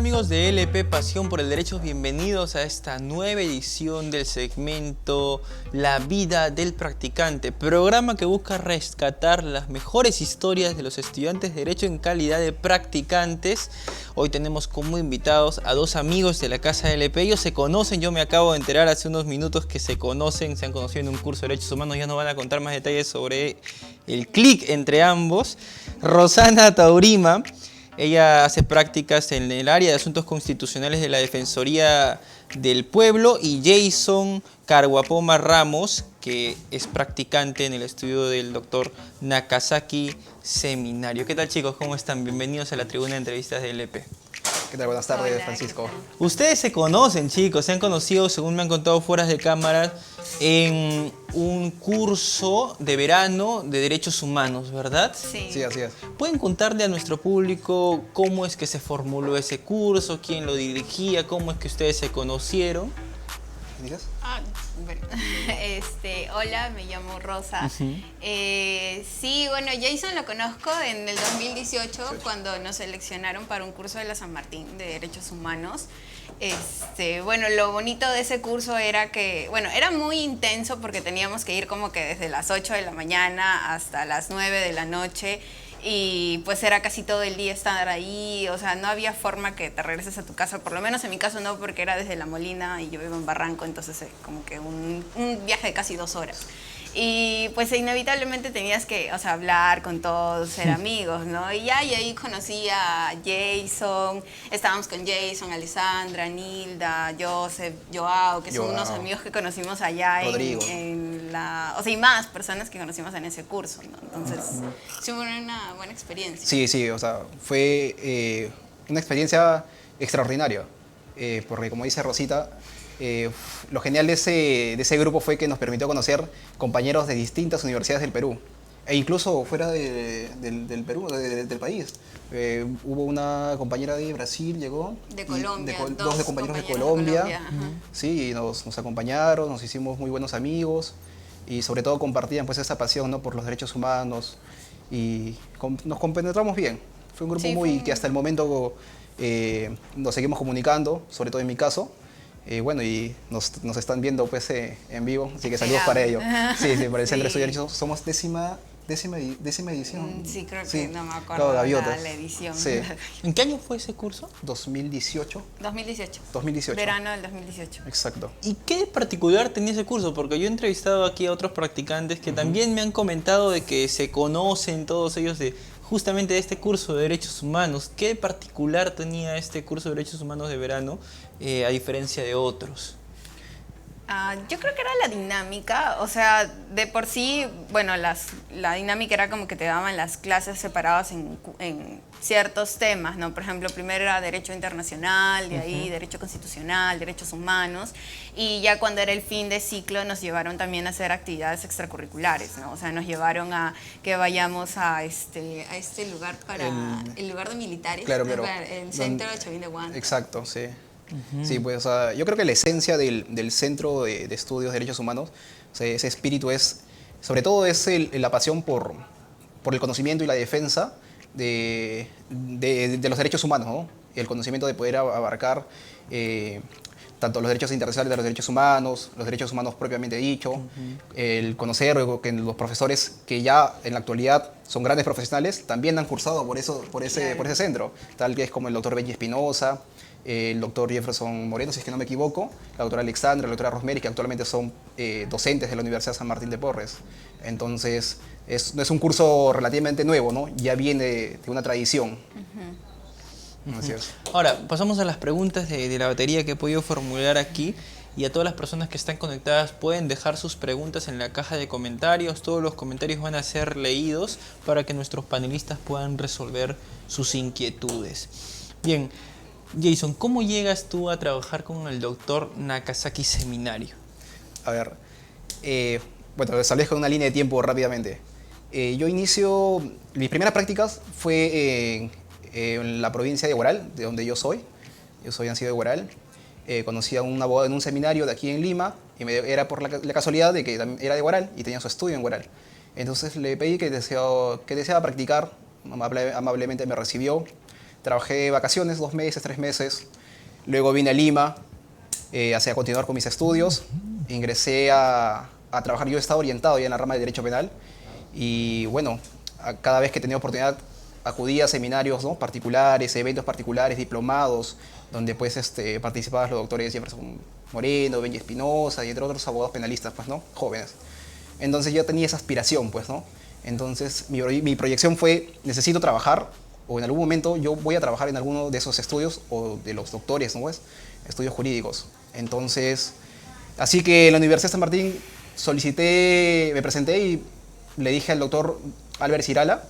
amigos de LP Pasión por el Derecho? Bienvenidos a esta nueva edición del segmento La Vida del Practicante, programa que busca rescatar las mejores historias de los estudiantes de Derecho en calidad de practicantes. Hoy tenemos como invitados a dos amigos de la casa de LP. Ellos se conocen, yo me acabo de enterar hace unos minutos que se conocen, se han conocido en un curso de Derechos Humanos. Ya nos van a contar más detalles sobre el clic entre ambos. Rosana Taurima, ella hace prácticas en el área de asuntos constitucionales de la Defensoría del Pueblo, y Jason Carguapoma Ramos, que es practicante en el estudio del doctor Nakazaki Seminario. ¿Qué tal, chicos? ¿Cómo están? Bienvenidos a la tribuna de entrevistas de LP. ¿Qué tal? Buenas tardes. Hola, Francisco. Ustedes se conocen, chicos, se han conocido, según me han contado fuera de cámara, en un curso de verano de Derechos Humanos, ¿verdad? Sí. Sí, así es. ¿Pueden contarle a nuestro público cómo es que se formuló ese curso, quién lo dirigía, cómo es que ustedes se conocieron? ¿Dices? Bueno, hola, me llamo Rosa. Sí, bueno, Jason lo conozco en el 2018 cuando nos seleccionaron para un curso de la San Martín de Derechos Humanos. Bueno, lo bonito de ese curso era que, bueno, era muy intenso porque teníamos que ir como que desde las 8 de la mañana hasta las 9 de la noche. Y pues era casi todo el día estar ahí, o sea, no había forma que te regreses a tu casa, por lo menos en mi caso no, porque era desde La Molina y yo vivo en Barranco, entonces como que un viaje de casi 2 horas. Y pues inevitablemente tenías que, o sea, hablar con todos, ser amigos, ¿no? Y ahí conocí a Jason, estábamos con Jason, Alessandra, Nilda, Joseph, Joao, que son unos amigos que conocimos allá Rodrigo. o sea, y más personas que conocimos en ese curso, ¿no? Entonces, sí fue una buena experiencia. Sí, o sea, fue una experiencia extraordinaria, porque como dice Rosita, lo genial de ese grupo fue que nos permitió conocer compañeros de distintas universidades del Perú, e incluso fuera del Perú, del país. Hubo una compañera de Brasil, llegó. De Colombia, Dos de compañeros de Colombia. Sí, y nos acompañaron, nos hicimos muy buenos amigos, y sobre todo compartían pues esa pasión, ¿no?, por los derechos humanos, y nos compenetramos bien. Fue un grupo que hasta el momento nos seguimos comunicando, sobre todo en mi caso. Bueno, y nos están viendo pues en vivo, así que saludos para ellos. Sí, para el Centro de Estudios de Derechos somos décima edición. Sí, creo que no me acuerdo claro, Gaviotas. la edición. Sí. ¿En qué año fue ese curso? 2018. 2018. Verano del 2018. Exacto. ¿Y qué de particular tenía ese curso? Porque yo he entrevistado aquí a otros practicantes que también me han comentado de que se conocen todos ellos de justamente de este curso de Derechos Humanos. ¿Qué de particular tenía este curso de Derechos Humanos de verano a diferencia de otros? Yo creo que era la dinámica, o sea, de por sí, bueno, la dinámica era como que te daban las clases separadas en ciertos temas, ¿no? Por ejemplo, primero era Derecho Internacional, de ahí Derecho Constitucional, Derechos Humanos, y ya cuando era el fin de ciclo nos llevaron también a hacer actividades extracurriculares, ¿no? O sea, nos llevaron a que vayamos a este lugar el lugar de militares, Claro. el centro de Chavín de Huanca. Exacto, sí. Sí, pues, o sea, yo creo que la esencia del Centro de Estudios de Derechos Humanos, o sea, ese espíritu sobre todo es la pasión por el conocimiento y la defensa de los derechos humanos, ¿no? El conocimiento de poder abarcar tanto los derechos internacionales de los derechos humanos propiamente dicho, el conocer que los profesores que ya en la actualidad son grandes profesionales también han cursado por ese centro, tal que es como el doctor Benji Espinosa, el doctor Jefferson Moreno, si es que no me equivoco, la doctora Alexandra, la doctora Rosemary, que actualmente son docentes de la Universidad San Martín de Porres. Entonces, no es un curso relativamente nuevo, ¿no? Ya viene de una tradición. Así es. Ahora, pasamos a las preguntas de la batería que he podido formular aquí, y a todas las personas que están conectadas pueden dejar sus preguntas en la caja de comentarios. Todos los comentarios van a ser leídos para que nuestros panelistas puedan resolver sus inquietudes. Bien, Jason, ¿cómo llegas tú a trabajar con el doctor Nakazaki Seminario? A ver, bueno, establezco una línea de tiempo rápidamente. Yo inicio, mis primeras prácticas fue en la provincia de Huaral, de donde yo soy. Yo soy nacido de Huaral. Conocí a un abogado en un seminario de aquí en Lima, y era por la casualidad de que era de Huaral y tenía su estudio en Huaral. Entonces le pedí que deseaba practicar, amablemente me recibió. Trabajé de vacaciones, 2 meses, 3 meses. Luego vine a Lima hacia continuar con mis estudios. Ingresé a trabajar. Yo estaba orientado ya en la rama de Derecho Penal. Y bueno, cada vez que tenía oportunidad acudía a seminarios, ¿no?, particulares, eventos particulares, diplomados, donde pues participaban los doctores Jefferson Moreno, Benji Espinosa y entre otros abogados penalistas, pues, ¿no?, jóvenes. Entonces yo tenía esa aspiración, pues, ¿no? Entonces mi proyección fue, necesito trabajar, o en algún momento yo voy a trabajar en alguno de esos estudios, o de los doctores, ¿no?, pues, estudios jurídicos. Entonces, así que en la Universidad de San Martín me presenté y le dije al doctor Álvarez Irala,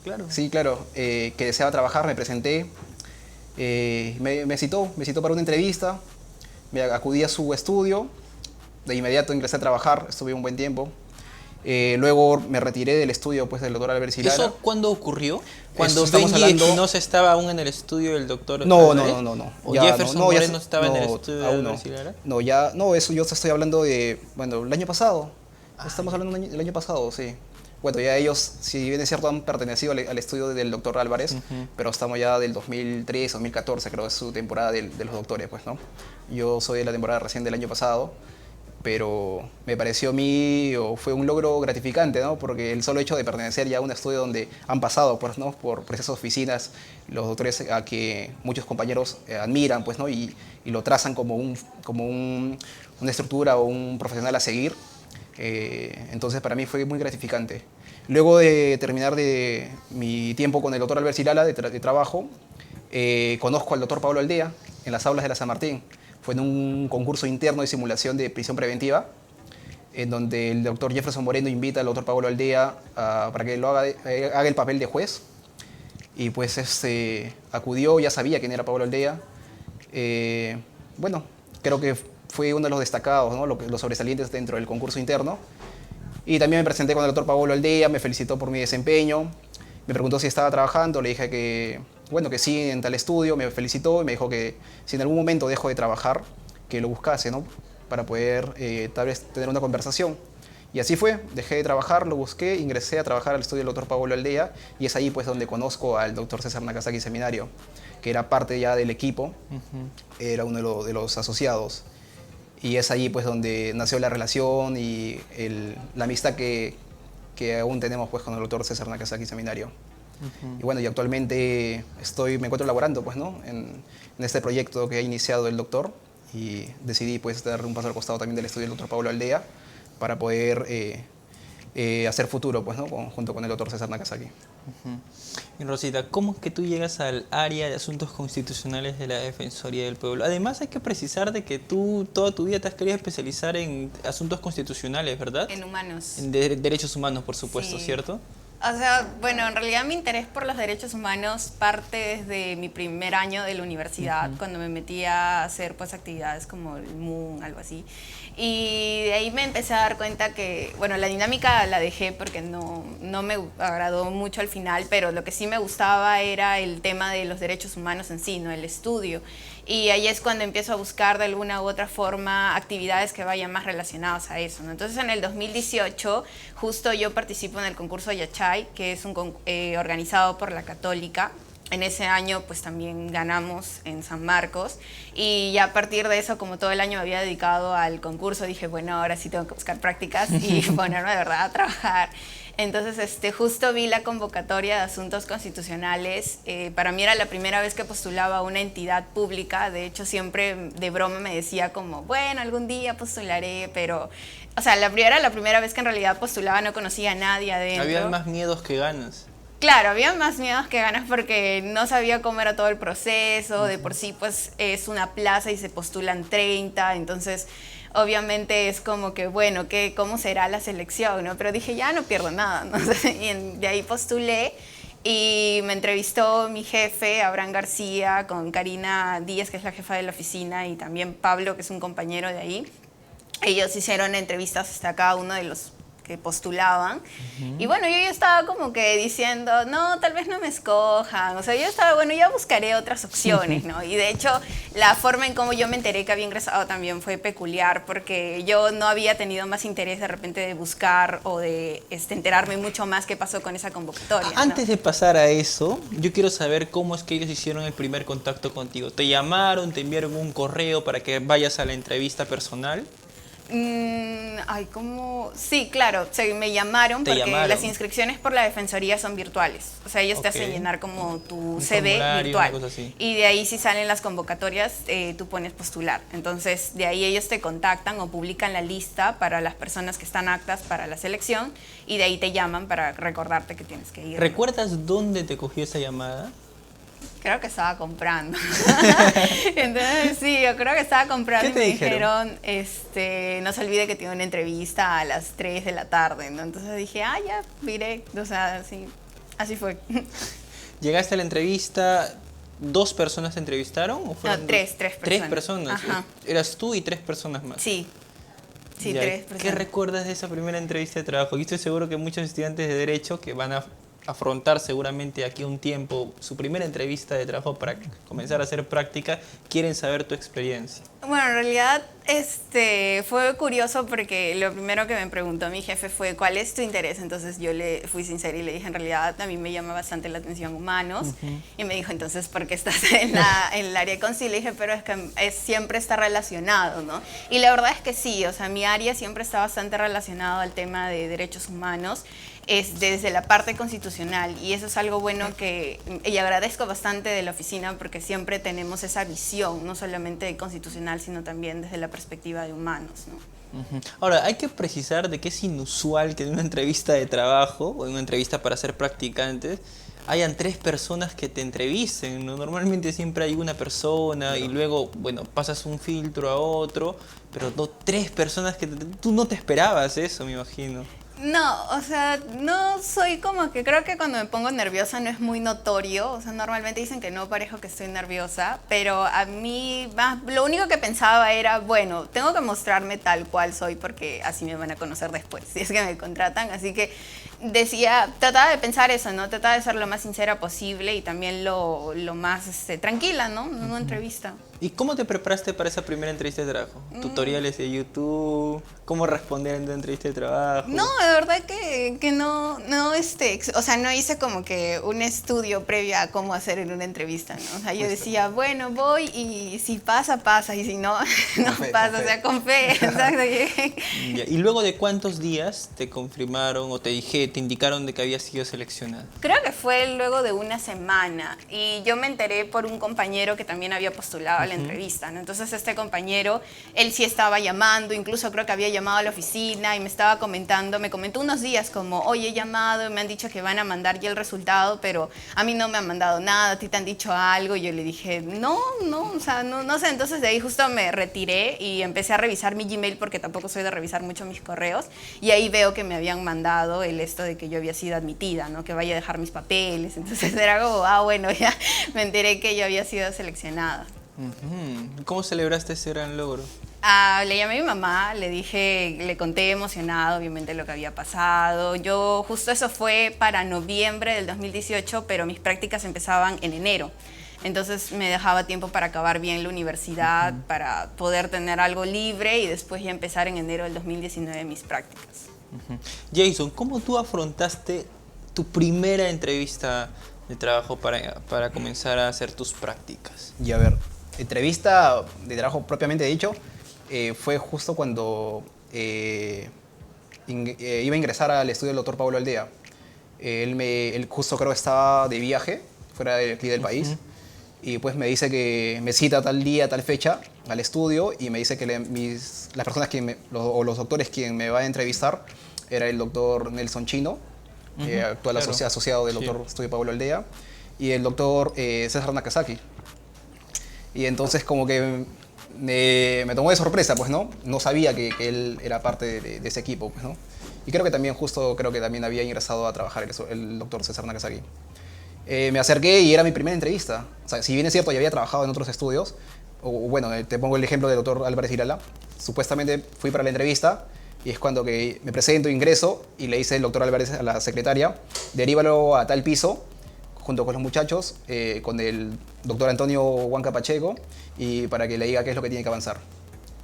Claro. sí, claro, que deseaba trabajar, me presenté, me citó para una entrevista, me acudí a su estudio, de inmediato ingresé a trabajar, estuve un buen tiempo. Luego me retiré del estudio, pues, del doctor Álvarez Irala. ¿Eso cuándo ocurrió? Cuando Estamos Benji hablando... Espinosa estaba aún en el estudio del doctor No. ¿O Ya, Jefferson no, ya Moreno estaba en el estudio de aún no. Álvarez Irala? No, eso yo te estoy hablando de, bueno, el año pasado. Estamos hablando del año pasado, sí. Bueno, ya ellos, si bien es cierto, han pertenecido al estudio del doctor Álvarez, pero estamos ya del 2003, 2014, creo que es su temporada de los doctores, pues, ¿no? Yo soy de la temporada recién del año pasado, pero me pareció a mí, o fue un logro gratificante, ¿no? Porque el solo hecho de pertenecer ya a un estudio donde han pasado, pues, ¿no?, por esas oficinas, los doctores a que muchos compañeros admiran, pues, ¿no?, y lo trazan como una estructura o un profesional a seguir. Entonces para mí fue muy gratificante. Luego de terminar de mi tiempo con el doctor Álvarez Irala de trabajo, conozco al doctor Pablo Aldea en las aulas de la San Martín. Fue en un concurso interno de simulación de prisión preventiva, en donde el doctor Jefferson Moreno invita al doctor Pablo Aldea para que haga el papel de juez. Y pues acudió, ya sabía quién era Pablo Aldea. Bueno, creo que fue uno de los destacados, ¿no?, los sobresalientes dentro del concurso interno. Y también me presenté con el doctor Pablo Aldea, me felicitó por mi desempeño, me preguntó si estaba trabajando, le dije que, bueno, que sí, en tal estudio, me felicitó y me dijo que si en algún momento dejo de trabajar, que lo buscase, ¿no?, para poder tal vez tener una conversación. Y así fue, dejé de trabajar, lo busqué, ingresé a trabajar al estudio del doctor Pablo Aldea, y es ahí pues donde conozco al doctor César Nakazaki Seminario, que era parte ya del equipo, era uno de los asociados. Y es allí pues donde nació la relación y la amistad que aún tenemos pues con el doctor César Nakazaki Seminario. Y bueno, y actualmente me encuentro laborando, pues, ¿no?, en este proyecto que ha iniciado el doctor, y decidí pues dar un paso al costado también del estudio del doctor Pablo Aldea para poder hacer futuro, pues, ¿no?, junto con el doctor César Nakazaki. Y Rosita, ¿cómo es que tú llegas al área de asuntos constitucionales de la Defensoría del Pueblo? Además hay que precisar de que tú toda tu vida te has querido especializar en asuntos constitucionales, ¿verdad? En humanos. En derechos humanos, por supuesto, Sí. ¿cierto? O sea, bueno, en realidad mi interés por los derechos humanos parte desde mi primer año de la universidad, cuando me metí a hacer pues actividades como el MUN, algo así. Y de ahí me empecé a dar cuenta que, bueno, la dinámica la dejé porque no me agradó mucho al final, pero lo que sí me gustaba era el tema de los derechos humanos en sí, ¿no?, el estudio. Y ahí es cuando empiezo a buscar de alguna u otra forma actividades que vayan más relacionadas a eso, ¿no? Entonces en el 2018 justo yo participo en el concurso Yachay, que es organizado por la Católica. En ese año pues también ganamos en San Marcos, y ya a partir de eso, como todo el año me había dedicado al concurso, dije, bueno, ahora sí tengo que buscar prácticas y ponerme de verdad a trabajar. Entonces justo vi la convocatoria de asuntos constitucionales. Para mí era la primera vez que postulaba a una entidad pública. De hecho siempre de broma me decía como, bueno, algún día postularé, pero o sea, era la primera vez que en realidad postulaba, no conocía a nadie adentro. Había más miedos que ganas. Claro, había más miedos que ganas porque no sabía cómo era todo el proceso. De por sí pues es una plaza y se postulan 30, entonces obviamente es como que, bueno, ¿cómo será la selección?, ¿no? Pero dije, ya no pierdo nada, ¿no? Y de ahí postulé y me entrevistó mi jefe, Abraham García, con Karina Díaz, que es la jefa de la oficina, y también Pablo, que es un compañero de ahí. Ellos hicieron entrevistas hasta cada uno de los que postulaban. Y bueno, yo ya estaba como que diciendo, no, tal vez no me escojan. O sea, yo estaba, bueno, ya buscaré otras opciones, ¿no? Y de hecho, la forma en cómo yo me enteré que había ingresado también fue peculiar, porque yo no había tenido más interés de repente de buscar o de enterarme mucho más qué pasó con esa convocatoria, ¿no? Antes de pasar a eso, yo quiero saber cómo es que ellos hicieron el primer contacto contigo. ¿Te llamaron, te enviaron un correo para que vayas a la entrevista personal? Ay, ¿cómo? Sí, claro, me llamaron porque las inscripciones por la Defensoría son virtuales. O sea, ellos te hacen llenar como tu CV virtual. Una cosa así. Y de ahí si salen las convocatorias, tú pones postular. Entonces, de ahí ellos te contactan o publican la lista para las personas que están aptas para la selección y de ahí te llaman para recordarte que tienes que ir. ¿Recuerdas dónde te cogió esa llamada? Creo que estaba comprando. Entonces, sí, yo creo que estaba comprando. ¿Qué te dijeron? No se olvide que tiene una entrevista a las 3 de la tarde, ¿no? Entonces dije, ya, miré. O sea, sí, así fue. Llegaste a la entrevista, ¿2 personas te entrevistaron? ¿O fueron no, tres personas. 3 personas. Ajá. ¿Eras tú y 3 personas más? Sí. Sí, Ya, 3 personas. ¿Qué recuerdas de esa primera entrevista de trabajo? Yo estoy seguro que muchos estudiantes de Derecho que van a afrontar seguramente aquí un tiempo su primera entrevista de trabajo para comenzar a hacer práctica, quieren saber tu experiencia. Bueno, en realidad fue curioso porque lo primero que me preguntó mi jefe fue ¿cuál es tu interés? Entonces yo le fui sincera y le dije, en realidad a mí me llama bastante la atención humanos. Y me dijo, entonces, ¿por qué estás en el área de concilio? Le dije, pero es que siempre está relacionado, ¿no? Y la verdad es que sí, o sea, mi área siempre está bastante relacionado al tema de derechos humanos. Es desde la parte constitucional y eso es algo bueno y agradezco bastante de la oficina porque siempre tenemos esa visión, no solamente constitucional, sino también desde la perspectiva de humanos, ¿no? Ahora, hay que precisar de que es inusual que en una entrevista de trabajo o en una entrevista para ser practicantes hayan 3 personas que te entrevisten, ¿no? Normalmente siempre hay una persona y luego, bueno, pasas un filtro a otro, pero no 3 personas que tú no te esperabas eso, me imagino. No, o sea, no soy como que creo que cuando me pongo nerviosa no es muy notorio, o sea, normalmente dicen que no parezco que estoy nerviosa, pero a mí lo único que pensaba era, bueno, tengo que mostrarme tal cual soy porque así me van a conocer después, si es que me contratan, así que trataba de pensar eso, ¿no? Trataba de ser lo más sincera posible y también lo más tranquila, ¿no? En una entrevista. ¿Y cómo te preparaste para esa primera entrevista de trabajo? ¿Tutoriales de YouTube? ¿Cómo responder en una entrevista de trabajo? No, de verdad que no, o sea, no hice como que un estudio previo a cómo hacer en una entrevista, ¿no? O sea, yo decía, bueno, voy y si pasa, pasa, y si no, no pasa, o sea, con fe, exacto. ¿Y luego de cuántos días te confirmaron o te indicaron de que habías sido seleccionada? Creo que fue luego de una semana y yo me enteré por un compañero que también había postulado a la entrevista, ¿no? Entonces este compañero, él sí estaba llamando, incluso creo que había llamado a la oficina y me comentó unos días como, oye, he llamado y me han dicho que van a mandar ya el resultado, pero a mí no me han mandado nada, a ti te han dicho algo. Y yo le dije, no, o sea, no sé. Entonces de ahí justo me retiré y empecé a revisar mi Gmail porque tampoco soy de revisar mucho mis correos y ahí veo que me habían mandado de que yo había sido admitida, ¿no? Que vaya a dejar mis papeles. Entonces era como, bueno, ya me enteré que yo había sido seleccionada. ¿Cómo celebraste ese gran logro? Le llamé a mi mamá, le conté emocionado, obviamente, lo que había pasado. Justo eso fue para noviembre del 2018, pero mis prácticas empezaban en enero. Entonces me dejaba tiempo para acabar bien la universidad, para poder tener algo libre y después ya empezar en enero del 2019 mis prácticas. Jason, ¿cómo tú afrontaste tu primera entrevista de trabajo para comenzar a hacer tus prácticas? Y a ver, entrevista de trabajo propiamente dicho, fue justo cuando iba a ingresar al estudio del doctor Pablo Aldea. Él justo creo que estaba de viaje fuera de aquí del país y pues me dice que me cita tal día, tal fecha al estudio y me dice que las personas o los doctores quien me va a entrevistar era el doctor Nelson Chino, actual asociado del doctor Estudio Pablo Aldea, y el doctor César Nakazaki. Y entonces como que me tomó de sorpresa, pues, ¿no? No sabía que él era parte de ese equipo, pues, ¿no? Y creo que también había ingresado a trabajar el doctor César Nakazaki. Me acerqué y era mi primera entrevista. O sea, si bien es cierto, ya había trabajado en otros estudios, bueno, te pongo el ejemplo del doctor Álvarez Irala. Supuestamente fui para la entrevista Y es cuando que me presento, ingreso y le dice el doctor Álvarez a la secretaria, derívalo a tal piso, junto con los muchachos, con el doctor Antonio Huanca Pacheco, y para que le diga qué es lo que tiene que avanzar.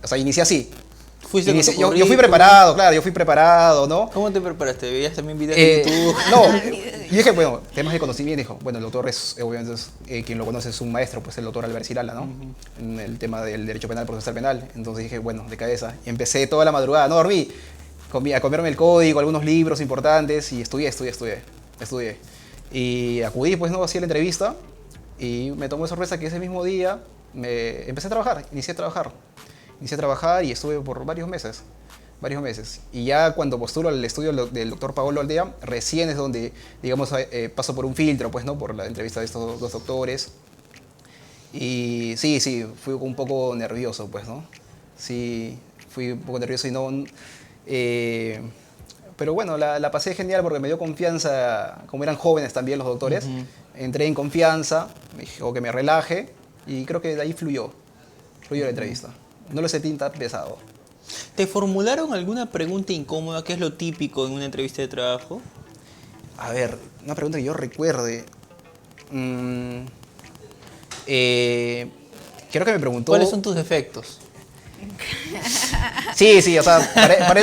O sea, inicié así. Fuiste con tu Yo fui currículum. preparado, claro, yo fui preparado, ¿no? ¿Cómo te preparaste? ¿Veías también videos de YouTube? No, yo dije, bueno, temas de conocimiento, dijo, bueno, el doctor es, obviamente, quien lo conoce es un maestro, pues el doctor Álvarez Irala, ¿no? En el tema del derecho penal, procesal penal. Entonces dije, bueno, de cabeza. Y empecé toda la madrugada, no dormí, a comerme el código, algunos libros importantes, y estudié. Y acudí, pues, ¿no? Hacía la entrevista, y me tomó de sorpresa que ese mismo día empecé a trabajar, inicié a trabajar y estuve por varios meses. Y ya cuando postulo al estudio del doctor Paolo Aldea, recién es donde, digamos, paso por un filtro, pues, ¿no? Por la entrevista de estos dos doctores. Y sí, fui un poco nervioso, pues, ¿no? Sí, fui un poco nervioso y no... pero bueno, la pasé genial porque me dio confianza, como eran jóvenes también los doctores. Entré en confianza, me dijo que me relaje y creo que de ahí fluyó la entrevista. No lo sentí tan pesado. ¿Te formularon alguna pregunta incómoda? ¿Qué es lo típico en una entrevista de trabajo? A ver, una pregunta que yo recuerde. Creo que me preguntó... ¿Cuáles son tus defectos? Sí, o sea,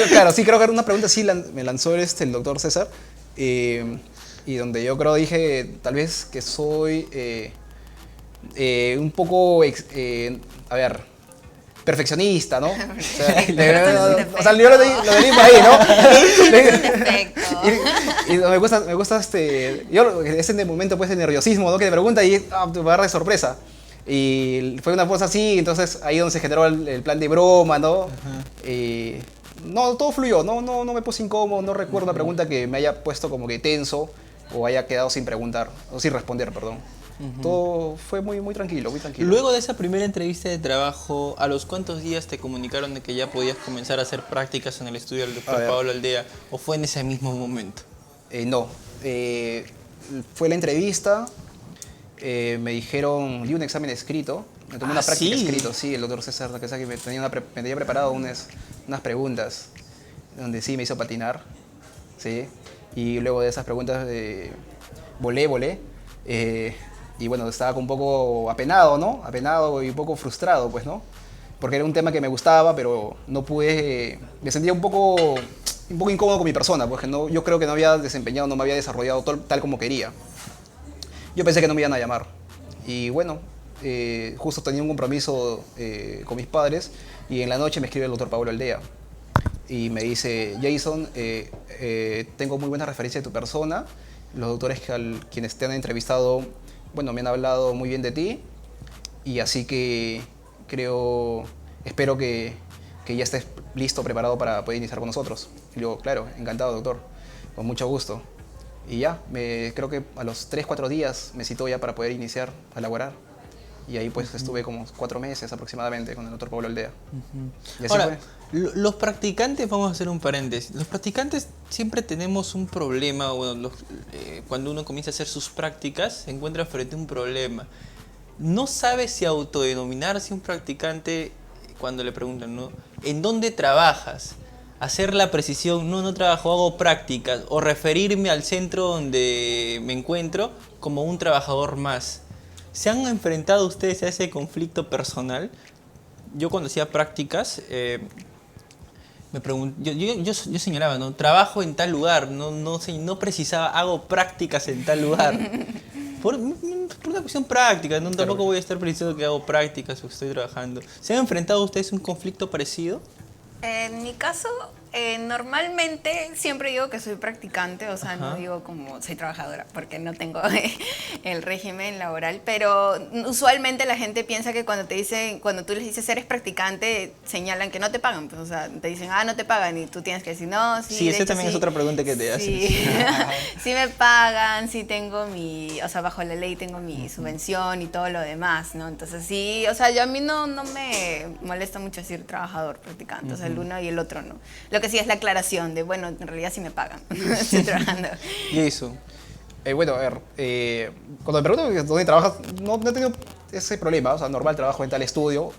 claro, sí, creo que era una pregunta así me lanzó el doctor César. Y donde yo creo dije, tal vez que soy un poco, a ver, perfeccionista, ¿no? O sea, yo lo di por ahí, ¿no? Perfecto. Y me gusta yo ese momento pues de nerviosismo, ¿no? Que te pregunta y te va a agarrar de sorpresa. Y fue una cosa así, entonces ahí donde se generó el plan de broma, ¿no? No, todo fluyó, no me puse incómodo, no recuerdo una pregunta que me haya puesto como que tenso o haya quedado sin preguntar, o sin responder, perdón. Todo fue muy tranquilo, muy tranquilo. Luego de esa primera entrevista de trabajo, ¿a los cuántos días te comunicaron de que ya podías comenzar a hacer prácticas en el estudio del doctor Paolo Aldea? ¿O fue en ese mismo momento? No, fue la entrevista, me dijeron, di un examen escrito, me tomé una práctica escrito, sí, el doctor César Nakazaki me tenía preparado unas preguntas donde sí me hizo patinar, sí, y luego de esas preguntas volé, y bueno, estaba un poco apenado, ¿no? Apenado y un poco frustrado, pues, ¿no? Porque era un tema que me gustaba, pero no pude, me sentía un poco incómodo con mi persona, porque yo creo que no había desempeñado, no me había desarrollado tal como quería. Yo pensé que no me iban a llamar. Y bueno, justo tenía un compromiso con mis padres y en la noche me escribe el doctor Paolo Aldea. Y me dice, Jason, tengo muy buena referencia de tu persona. Los doctores quienes te han entrevistado, bueno, me han hablado muy bien de ti. Y así que espero que ya estés listo, preparado para poder iniciar con nosotros. Y digo, claro, encantado, doctor, con mucho gusto. Y ya, creo que a los 3-4 días me citó ya para poder iniciar a laborar. Y ahí pues estuve como 4 meses aproximadamente con el doctor Pablo Aldea. Y así Ahora, fue. los practicantes, vamos a hacer un paréntesis, los practicantes siempre tenemos un problema, bueno, cuando uno comienza a hacer sus prácticas se encuentra frente a un problema. No sabe si autodenominarse un practicante cuando le preguntan, ¿no? ¿En dónde trabajas? Hacer la precisión, no trabajo, hago prácticas, o referirme al centro donde me encuentro como un trabajador más. ¿Se han enfrentado ustedes a ese conflicto personal? Yo cuando hacía prácticas, yo señalaba, ¿no? Trabajo en tal lugar, no precisaba, hago prácticas en tal lugar. Por una cuestión práctica, ¿no? Tampoco voy a estar precisando que hago prácticas o que estoy trabajando. ¿Se han enfrentado ustedes a un conflicto parecido? En mi caso, normalmente siempre digo que soy practicante, o sea, Ajá. no digo como soy trabajadora, porque no tengo el régimen laboral, pero usualmente la gente piensa que cuando tú les dices eres practicante, señalan que no te pagan, pues, o sea, te dicen, no te pagan, y tú tienes que decir, no, sí, Sí, de esa hecho, también sí, es otra pregunta que te hacen. sí, sí me pagan, sí tengo o sea, bajo la ley tengo mi subvención y todo lo demás, ¿no? Entonces sí, o sea, a mí no me molesta mucho decir trabajador, practicante, o sea, el uno y el otro no. Lo que sí es la aclaración de, bueno, en realidad sí me pagan, estoy trabajando. Y eso. Bueno, a ver, cuando me preguntan dónde trabajas, no he tenido ese problema, o sea, normal, trabajo en tal estudio,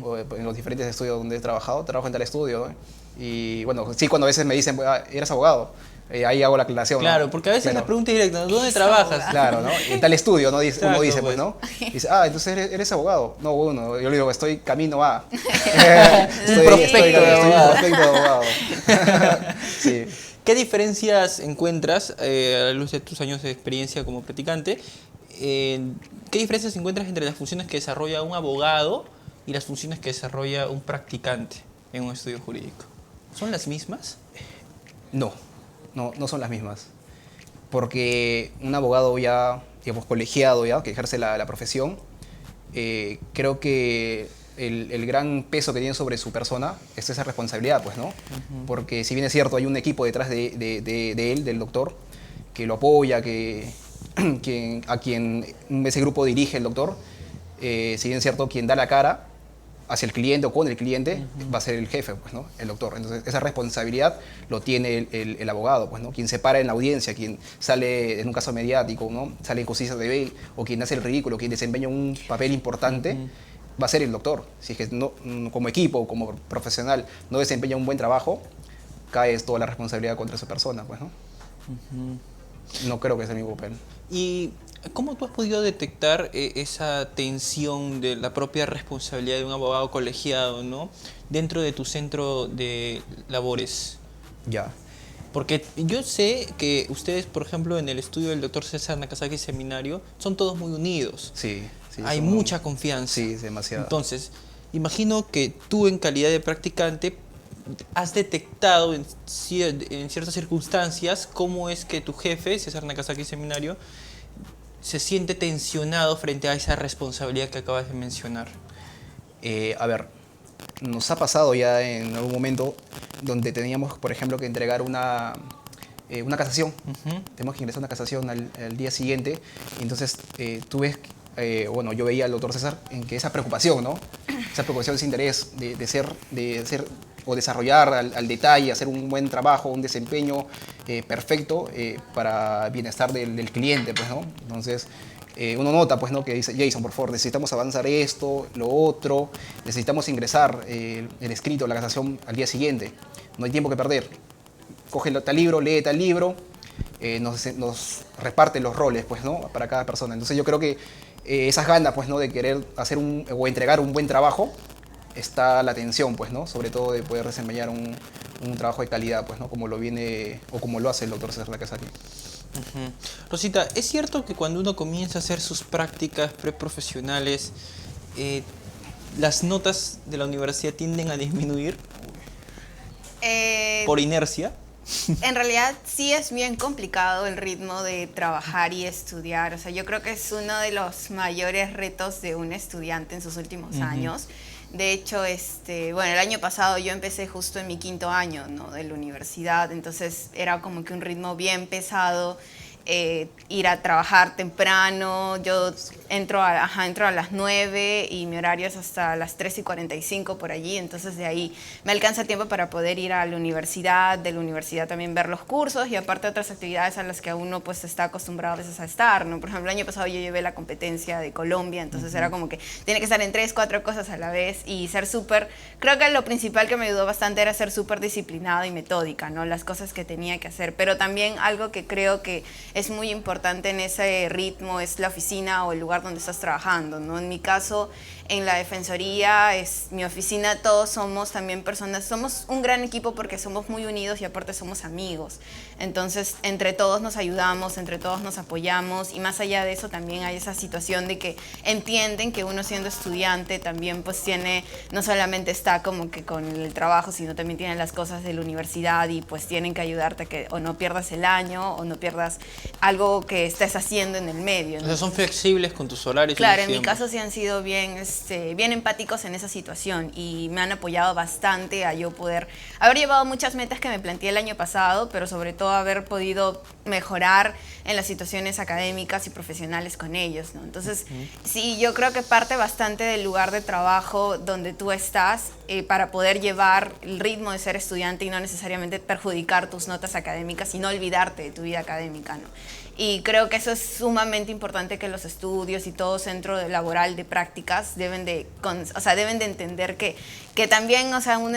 o en los diferentes estudios donde he trabajado, trabajo en tal estudio, ¿no? Y bueno, sí, cuando a veces me dicen, ¿eres abogado? Ahí hago la aclaración, Claro, ¿no? porque a veces Claro. la pregunta es directa, ¿dónde trabajas? Claro, ¿no? En tal estudio, ¿no? Dice, uno Exacto, dice, pues. pues, ¿no? Dice, entonces eres abogado. No, bueno, yo le digo, estoy camino a. estoy, prospecto de abogado. prospecto de abogado. Sí. ¿Qué diferencias encuentras, a la luz de tus años de experiencia como practicante, qué diferencias encuentras entre las funciones que desarrolla un abogado y las funciones que desarrolla un practicante en un estudio jurídico? ¿Son las mismas? No son las mismas. Porque un abogado ya, digamos, colegiado ya, que ejerce la profesión, creo que el gran peso que tiene sobre su persona es esa responsabilidad, pues, ¿no? Porque si bien es cierto, hay un equipo detrás de él, del doctor, que lo apoya, a quien ese grupo dirige el doctor, si bien es cierto, quien da la cara hacia el cliente o con el cliente va a ser el jefe, pues, ¿no? El doctor. Entonces, esa responsabilidad lo tiene el abogado, pues, ¿no? Quien se para en la audiencia, quien sale en un caso mediático, ¿no? Sale en Justicia TV, o quien hace el ridículo, quien desempeña un papel importante, va a ser el doctor. Si es que no, como equipo, como profesional, no desempeña un buen trabajo, cae toda la responsabilidad contra esa persona, pues, ¿no? No creo que sea mi papel. ¿Y cómo tú has podido detectar esa tensión de la propia responsabilidad de un abogado colegiado, ¿no? Dentro de tu centro de labores? Ya. Porque yo sé que ustedes, por ejemplo, en el estudio del doctor César Nakazaki Seminario, son todos muy unidos. Sí. Hay mucha confianza. Sí, demasiado. Entonces, imagino que tú en calidad de practicante has detectado en ciertas circunstancias cómo es que tu jefe, César Nakazaki Seminario, se siente tensionado frente a esa responsabilidad que acabas de mencionar. A ver, nos ha pasado ya en algún momento donde teníamos, por ejemplo, que entregar una casación. Tenemos que ingresar una casación al día siguiente. Y entonces tú ves, bueno, yo veía al doctor César en que esa preocupación, ¿no? Esa preocupación, ese interés de ser o desarrollar al detalle, hacer un buen trabajo, un desempeño perfecto para bienestar del cliente, pues, ¿no? Entonces, uno nota, pues, ¿no? Que dice, Jason, por favor, necesitamos avanzar esto, lo otro, necesitamos ingresar el escrito, la casación al día siguiente. No hay tiempo que perder. Coge tal libro, lee tal libro, nos reparte los roles, pues, ¿no? Para cada persona. Entonces, yo creo que esas ganas, pues, ¿no? De querer hacer o entregar un buen trabajo, está la tensión, pues, ¿no? Sobre todo de poder desempeñar un trabajo de calidad, pues, ¿no? Como lo viene o como lo hace el doctor César Nakazaki. Rosita, ¿es cierto que cuando uno comienza a hacer sus prácticas preprofesionales, las notas de la universidad tienden a disminuir por inercia? En realidad sí es bien complicado el ritmo de trabajar y estudiar. O sea, yo creo que es uno de los mayores retos de un estudiante en sus últimos años. De hecho, bueno, el año pasado yo empecé justo en mi 5º año, ¿no? De la universidad, entonces era como que un ritmo bien pesado. Ir a trabajar temprano, yo entro a las 9 y mi horario es hasta las 3:45 por allí, entonces de ahí me alcanza tiempo para poder ir a la universidad, de la universidad también ver los cursos y aparte otras actividades a las que uno pues está acostumbrado a veces a estar, ¿no? Por ejemplo, el año pasado yo llevé la competencia de Colombia, entonces era como que tiene que estar en 3, 4 cosas a la vez y ser súper, creo que lo principal que me ayudó bastante era ser súper disciplinada y metódica, ¿no? Las cosas que tenía que hacer, pero también algo que creo que es muy importante en ese ritmo es la oficina o el lugar donde estás trabajando, ¿no? En mi caso, en la Defensoría, es mi oficina, todos somos también personas, somos un gran equipo porque somos muy unidos y aparte somos amigos. Entonces, entre todos nos ayudamos, entre todos nos apoyamos y más allá de eso también hay esa situación de que entienden que uno siendo estudiante también pues tiene, no solamente está como que con el trabajo, sino también tiene las cosas de la universidad y pues tienen que ayudarte a que o no pierdas el año o no pierdas algo que estés haciendo en el medio, ¿no? O sea, son flexibles con tus horarios. Claro, en mi caso sí han sido bien empáticos en esa situación y me han apoyado bastante a yo poder haber llevado muchas metas que me planteé el año pasado, pero sobre todo haber podido mejorar en las situaciones académicas y profesionales con ellos, ¿no? Entonces, sí, yo creo que parte bastante del lugar de trabajo donde tú estás para poder llevar el ritmo de ser estudiante y no necesariamente perjudicar tus notas académicas y no olvidarte de tu vida académica, ¿no? Y creo que eso es sumamente importante, que los estudios y todo centro laboral de prácticas deben de entender que también, o sea, un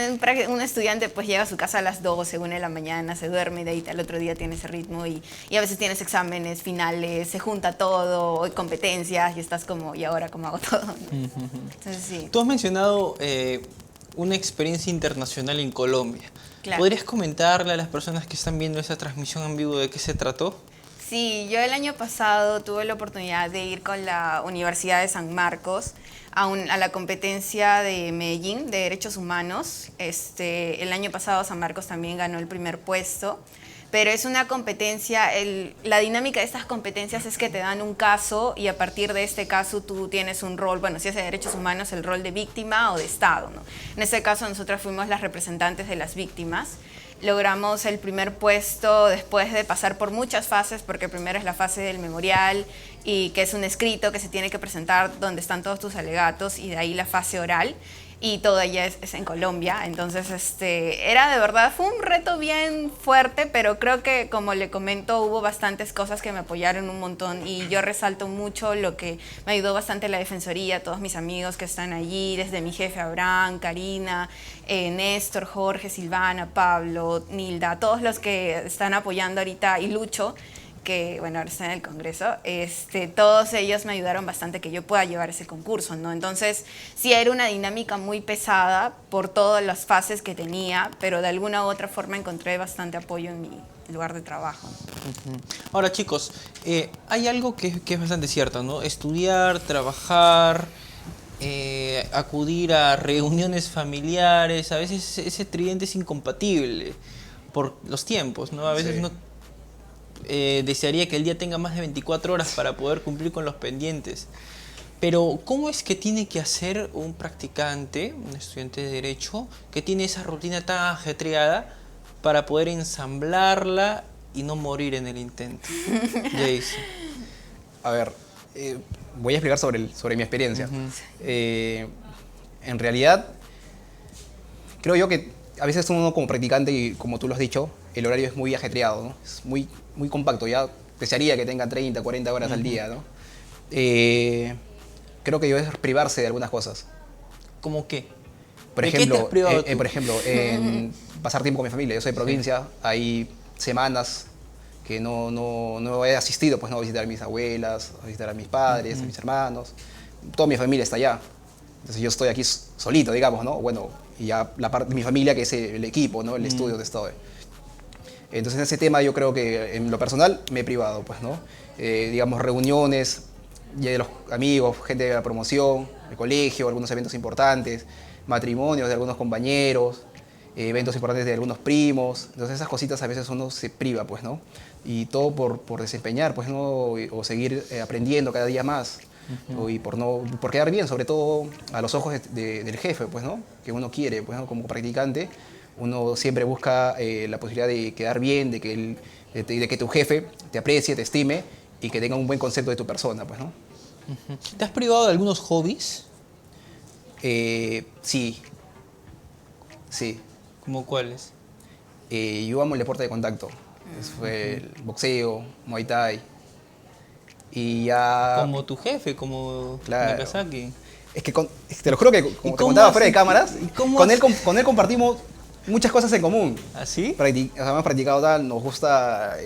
estudiante pues llega a su casa a las 12, 1 de la mañana, se duerme y de ahí al otro día tiene ese ritmo y a veces tienes exámenes finales, se junta todo, hay competencias y estás como, ¿y ahora cómo hago todo? ¿No? Entonces sí. Tú has mencionado una experiencia internacional en Colombia. Claro. ¿Podrías comentarle a las personas que están viendo esa transmisión en vivo de qué se trató? Sí, yo el año pasado tuve la oportunidad de ir con la Universidad de San Marcos a la competencia de Medellín de Derechos Humanos. El año pasado San Marcos también ganó el primer puesto, pero es una competencia, la dinámica de estas competencias es que te dan un caso y a partir de este caso tú tienes un rol, bueno, si es de Derechos Humanos, el rol de víctima o de Estado, ¿no? En este caso nosotras fuimos las representantes de las víctimas. Logramos el primer puesto después de pasar por muchas fases, porque primero es la fase del memorial, y que es un escrito que se tiene que presentar donde están todos tus alegatos, y de ahí la fase oral, y todo ella es en Colombia. Entonces, era de verdad, fue un reto bien fuerte, pero creo que, como le comento, hubo bastantes cosas que me apoyaron un montón, y yo resalto mucho lo que me ayudó bastante la Defensoría, todos mis amigos que están allí, desde mi jefe Abraham, Karina, Néstor, Jorge, Silvana, Pablo, Nilda, todos los que están apoyando ahorita, y Lucho, que bueno, ahora está en el Congreso, todos ellos me ayudaron bastante que yo pueda llevar ese concurso, ¿no? Entonces, sí era una dinámica muy pesada por todas las fases que tenía, pero de alguna u otra forma encontré bastante apoyo en mi lugar de trabajo. Ahora, chicos, hay algo que es bastante cierto, ¿no? Estudiar, trabajar, acudir a reuniones familiares, a veces ese tridente es incompatible por los tiempos, ¿no? A veces Sí. uno desearía que el día tenga más de 24 horas para poder cumplir con los pendientes. Pero, ¿cómo es que tiene que hacer un practicante, un estudiante de Derecho, que tiene esa rutina tan ajetreada para poder ensamblarla y no morir en el intento? Jason. A ver, voy a explicar sobre mi experiencia. En realidad, creo yo que a veces uno como practicante, y como tú lo has dicho, el horario es muy ajetreado, ¿no? Es muy, muy compacto. Ya desearía que tenga 30, 40 horas al día, ¿no? Creo que debe privarse de algunas cosas. ¿Cómo qué? Por ¿De qué te ejemplo, has privado tú? en pasar tiempo con mi familia. Yo soy de provincia, hay semanas que no he asistido, pues no, a visitar a mis abuelas, a visitar a mis padres, a mis hermanos. Toda mi familia está allá. Entonces yo estoy aquí solito, digamos, ¿no? Bueno, y ya la parte de mi familia, que es el equipo, ¿no? El estudio donde estoy. Entonces en ese tema yo creo que en lo personal me he privado, pues, ¿no? Digamos, reuniones ya de los amigos, gente de la promoción, el colegio, algunos eventos importantes, matrimonios de algunos compañeros, eventos importantes de algunos primos. Entonces esas cositas a veces uno se priva, pues, ¿no? Y todo por desempeñar, pues, ¿no? O seguir aprendiendo cada día más. Y por quedar bien, sobre todo a los ojos del jefe, pues, ¿no? Que uno quiere, pues, ¿no? Como practicante, uno siempre busca la posibilidad de quedar bien, de que tu jefe te aprecie, te estime y que tenga un buen concepto de tu persona, pues, ¿no? ¿Te has privado de algunos hobbies? Sí. ¿Cómo cuáles? Yo amo el deporte de contacto. Eso fue el boxeo, Muay Thai. Y ya... Como tu jefe, como Claro. Nagasaki. Es que te lo juro que, como te cómo contaba haces? fuera de cámaras, ¿Y cómo con él, haces? con él compartimos muchas cosas en común. ¿Así? Hemos practicado tal, nos gusta,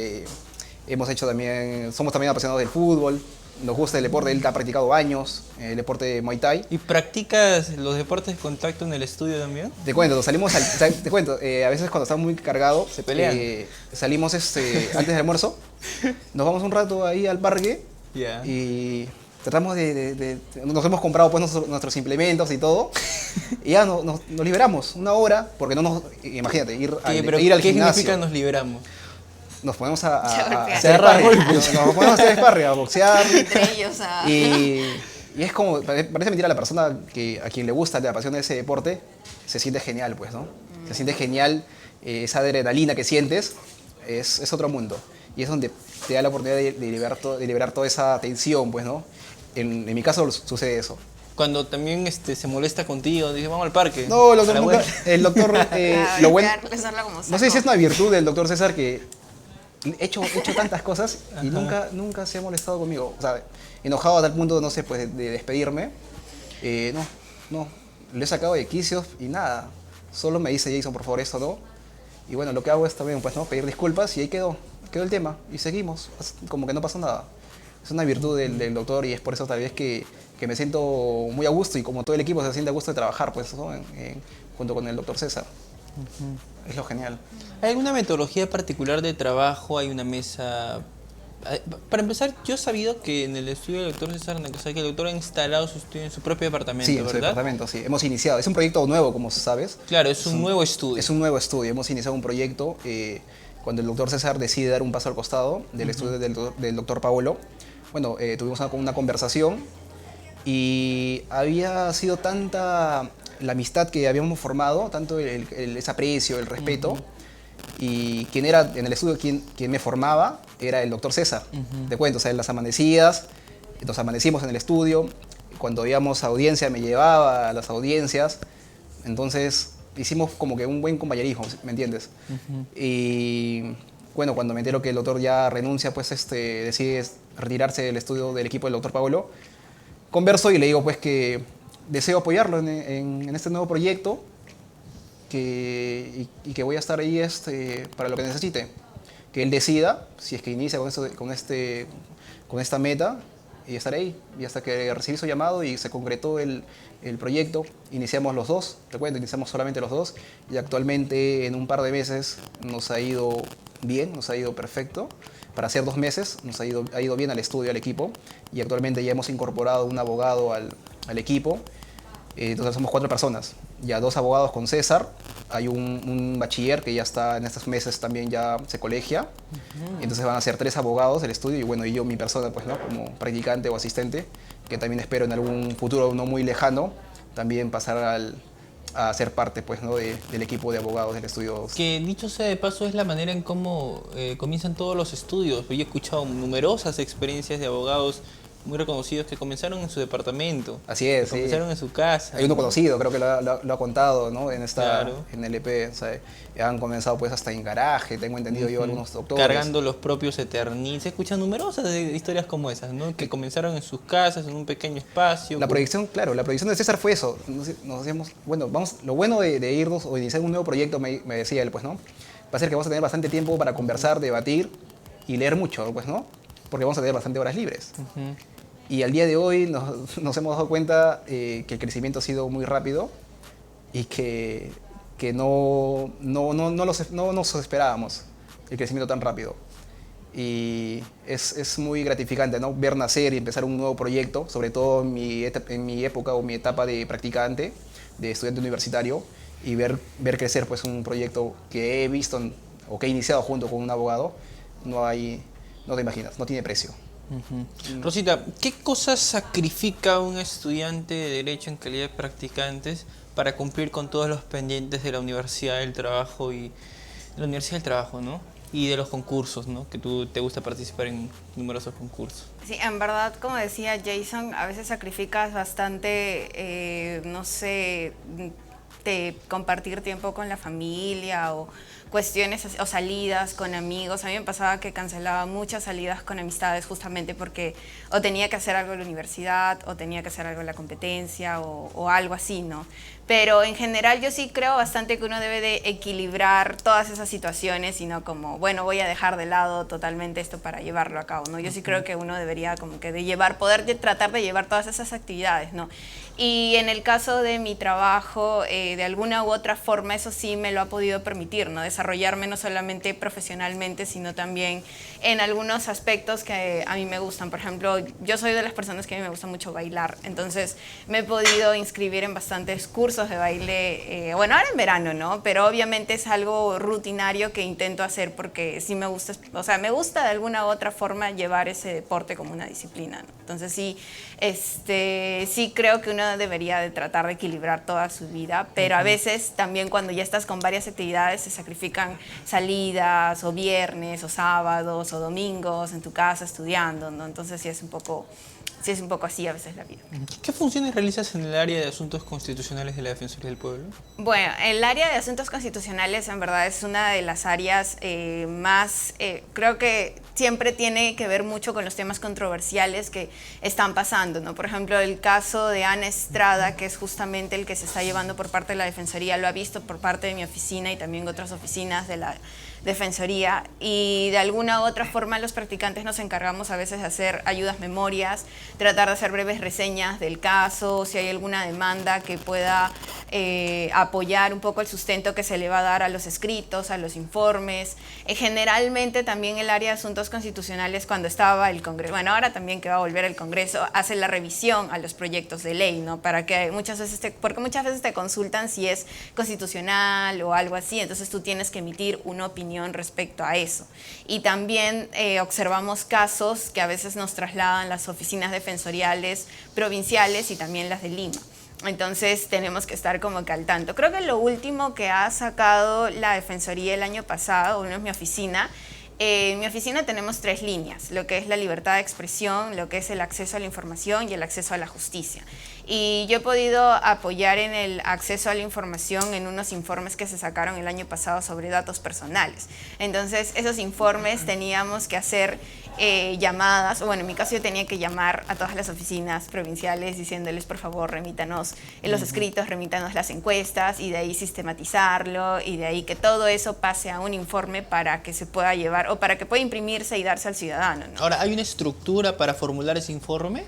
hemos hecho también, somos también apasionados del fútbol, nos gusta el deporte, él ha practicado años, el deporte de Muay Thai. ¿Y practicas los deportes de contacto en el estudio también? Te cuento, te cuento, a veces cuando estamos muy cargados, Se pelean. salimos antes del almuerzo, nos vamos un rato ahí al parque Ya. y tratamos nos hemos comprado pues nuestros implementos y todo, y ya nos liberamos una hora, porque no nos, imagínate, ir Pero al ¿qué gimnasio. significa nos liberamos? Nos ponemos Se a golpean. hacer Se agarran sparring, golpes. nos ponemos a hacer sparring, a boxear, Entre ellos, y es como, parece mentira, la persona a quien le gusta, le apasiona ese deporte, se siente genial, pues, ¿no? Se siente genial, esa adrenalina que sientes es otro mundo, y es donde te da la oportunidad de liberar toda esa tensión, pues, ¿no? En mi caso sucede eso. Cuando también se molesta contigo, dice, vamos al parque. No, A la vuelta. el doctor, lo bueno, Usarla como no sé si es una virtud del doctor César que he hecho tantas cosas y nunca se ha molestado conmigo. O sea, enojado a tal punto, no sé, pues de despedirme. No, lo he sacado de quicios y nada. Solo me dice Jason, por favor, esto no. Y bueno, lo que hago es también, pues, ¿no? Pedir disculpas y ahí quedó el tema. Y seguimos, como que no pasó nada. Es una virtud del doctor y es por eso tal vez que me siento muy a gusto y como todo el equipo se siente a gusto de trabajar, pues, ¿no? Junto con el doctor César. Es lo genial. ¿Hay alguna metodología particular de trabajo? ¿Hay una mesa? Para empezar, yo he sabido que en el estudio del doctor César Nakasaki, el doctor ha instalado su estudio en su propio departamento, Sí, en su departamento, sí. Hemos iniciado. Es un proyecto nuevo, como sabes. Claro, es un nuevo estudio. Es un nuevo estudio. Hemos iniciado un proyecto cuando el doctor César decide dar un paso al costado del estudio del doctor Paolo. Bueno, tuvimos una conversación y había sido tanta la amistad que habíamos formado, tanto ese aprecio, el respeto. Y quien era en el estudio, quien me formaba, era el doctor César. Te cuento, o sea, en las amanecidas, nos amanecimos en el estudio. Cuando íbamos a audiencia, me llevaba a las audiencias. Entonces, hicimos como que un buen compañerismo, ¿me entiendes? Y bueno, cuando me entero que el doctor ya renuncia, pues decide retirarse del estudio del equipo del doctor Paolo, converso y le digo pues que deseo apoyarlo en este nuevo proyecto y que voy a estar ahí para lo que necesite. Que él decida si es que inicia con esta meta y estaré ahí. Y hasta que recibí su llamado y se concretó el proyecto, iniciamos los dos, recuerden, iniciamos solamente los dos y actualmente en un par de meses nos ha ido bien, nos ha ido perfecto. Para hacer 2 meses nos ha ido bien al estudio, al equipo y actualmente ya hemos incorporado un abogado al equipo. Entonces somos 4 personas, ya 2 abogados con César, hay un bachiller que ya está en estos meses también ya se colegia, entonces van a ser 3 abogados del estudio y bueno, y yo mi persona pues, ¿no? Como practicante o asistente, que también espero en algún futuro no muy lejano, también pasar a ser parte pues, ¿no? del equipo de abogados del estudio. Que dicho sea de paso es la manera en cómo comienzan todos los estudios. Yo he escuchado numerosas experiencias de abogados muy reconocidos que comenzaron en su departamento. Así es, que comenzaron en su casa. Hay uno conocido, creo que lo ha contado, ¿no? Claro. En el EP, o sea, han comenzado pues hasta en garaje, tengo entendido yo, algunos doctores. Cargando los propios Eternit. Se escuchan numerosas historias como esas, ¿no? Que comenzaron en sus casas, en un pequeño espacio. La proyección, claro, la proyección de César fue eso. Nos decíamos, bueno, lo bueno de irnos o iniciar un nuevo proyecto, me decía él, pues, ¿no? Va a ser que vamos a tener bastante tiempo para conversar, debatir y leer mucho, pues, ¿no? Porque vamos a tener bastante horas libres. Y al día de hoy nos hemos dado cuenta que el crecimiento ha sido muy rápido y que no nos esperábamos el crecimiento tan rápido. Y es muy gratificante, ¿no? Ver nacer y empezar un nuevo proyecto, sobre todo en mi época o mi etapa de practicante, de estudiante universitario, y ver crecer pues, un proyecto que he visto o que he iniciado junto con un abogado, no te imaginas, no tiene precio. Rosita, ¿qué cosas sacrifica un estudiante de Derecho en calidad de practicantes para cumplir con todos los pendientes de la Universidad del Trabajo ¿no? Y de los concursos, ¿no? Que tú te gusta participar en numerosos concursos. Sí, en verdad, como decía Jason, a veces sacrificas bastante, no sé, de compartir tiempo con la familia o cuestiones o salidas con amigos. A mí me pasaba que cancelaba muchas salidas con amistades justamente porque o tenía que hacer algo en la universidad o tenía que hacer algo en la competencia o algo así, ¿no? Pero en general yo sí creo bastante que uno debe de equilibrar todas esas situaciones y no como, bueno, voy a dejar de lado totalmente esto para llevarlo a cabo, ¿no? Yo sí creo que uno debería como que tratar de llevar todas esas actividades, ¿no? Y en el caso de mi trabajo, de alguna u otra forma, eso sí me lo ha podido permitir, ¿no? Desarrollarme no solamente profesionalmente, sino también en algunos aspectos que a mí me gustan. Por ejemplo, yo soy de las personas que a mí me gusta mucho bailar, entonces me he podido inscribir en bastantes cursos de baile, bueno, ahora en verano, ¿no? Pero obviamente es algo rutinario que intento hacer porque sí me gusta, o sea, me gusta de alguna u otra forma llevar ese deporte como una disciplina, ¿no? Entonces sí, sí creo que uno debería de tratar de equilibrar toda su vida, pero a veces también cuando ya estás con varias actividades se sacrifican salidas o viernes o sábados o domingos en tu casa estudiando, ¿no? Entonces sí es un poco sí es un poco así a veces la vida. ¿Qué funciones realizas en el área de asuntos constitucionales de la Defensoría del Pueblo? Bueno, el área de asuntos constitucionales en verdad es una de las áreas más, creo que siempre tiene que ver mucho con los temas controversiales que están pasando, ¿no? Por ejemplo, el caso de Ana Estrada, que es justamente el que se está llevando por parte de la Defensoría, lo ha visto por parte de mi oficina y también otras oficinas de la Defensoría, y de alguna u otra forma los practicantes nos encargamos a veces de hacer ayudas memorias, tratar de hacer breves reseñas del caso, si hay alguna demanda que pueda apoyar un poco el sustento que se le va a dar a los escritos, a los informes. Generalmente también el área de asuntos constitucionales, cuando estaba el Congreso, bueno, ahora también que va a volver el Congreso, hace la revisión a los proyectos de ley, ¿no? Para que porque muchas veces te consultan si es constitucional o algo así, entonces tú tienes que emitir una opinión respecto a eso. Y también observamos casos que a veces nos trasladan las oficinas defensoriales provinciales y también las de Lima. Entonces tenemos que estar como que al tanto. Creo que lo último que ha sacado la Defensoría el año pasado, bueno, es mi oficina. En mi oficina tenemos 3 líneas, lo que es la libertad de expresión, lo que es el acceso a la información y el acceso a la justicia. Y yo he podido apoyar en el acceso a la información en unos informes que se sacaron el año pasado sobre datos personales. Entonces, esos informes teníamos que hacer llamadas, o bueno, en mi caso yo tenía que llamar a todas las oficinas provinciales diciéndoles, por favor, remítanos los escritos, remítanos las encuestas, y de ahí sistematizarlo, y de ahí que todo eso pase a un informe para que se pueda llevar, o para que pueda imprimirse y darse al ciudadano, ¿no? Ahora, ¿hay una estructura para formular ese informe?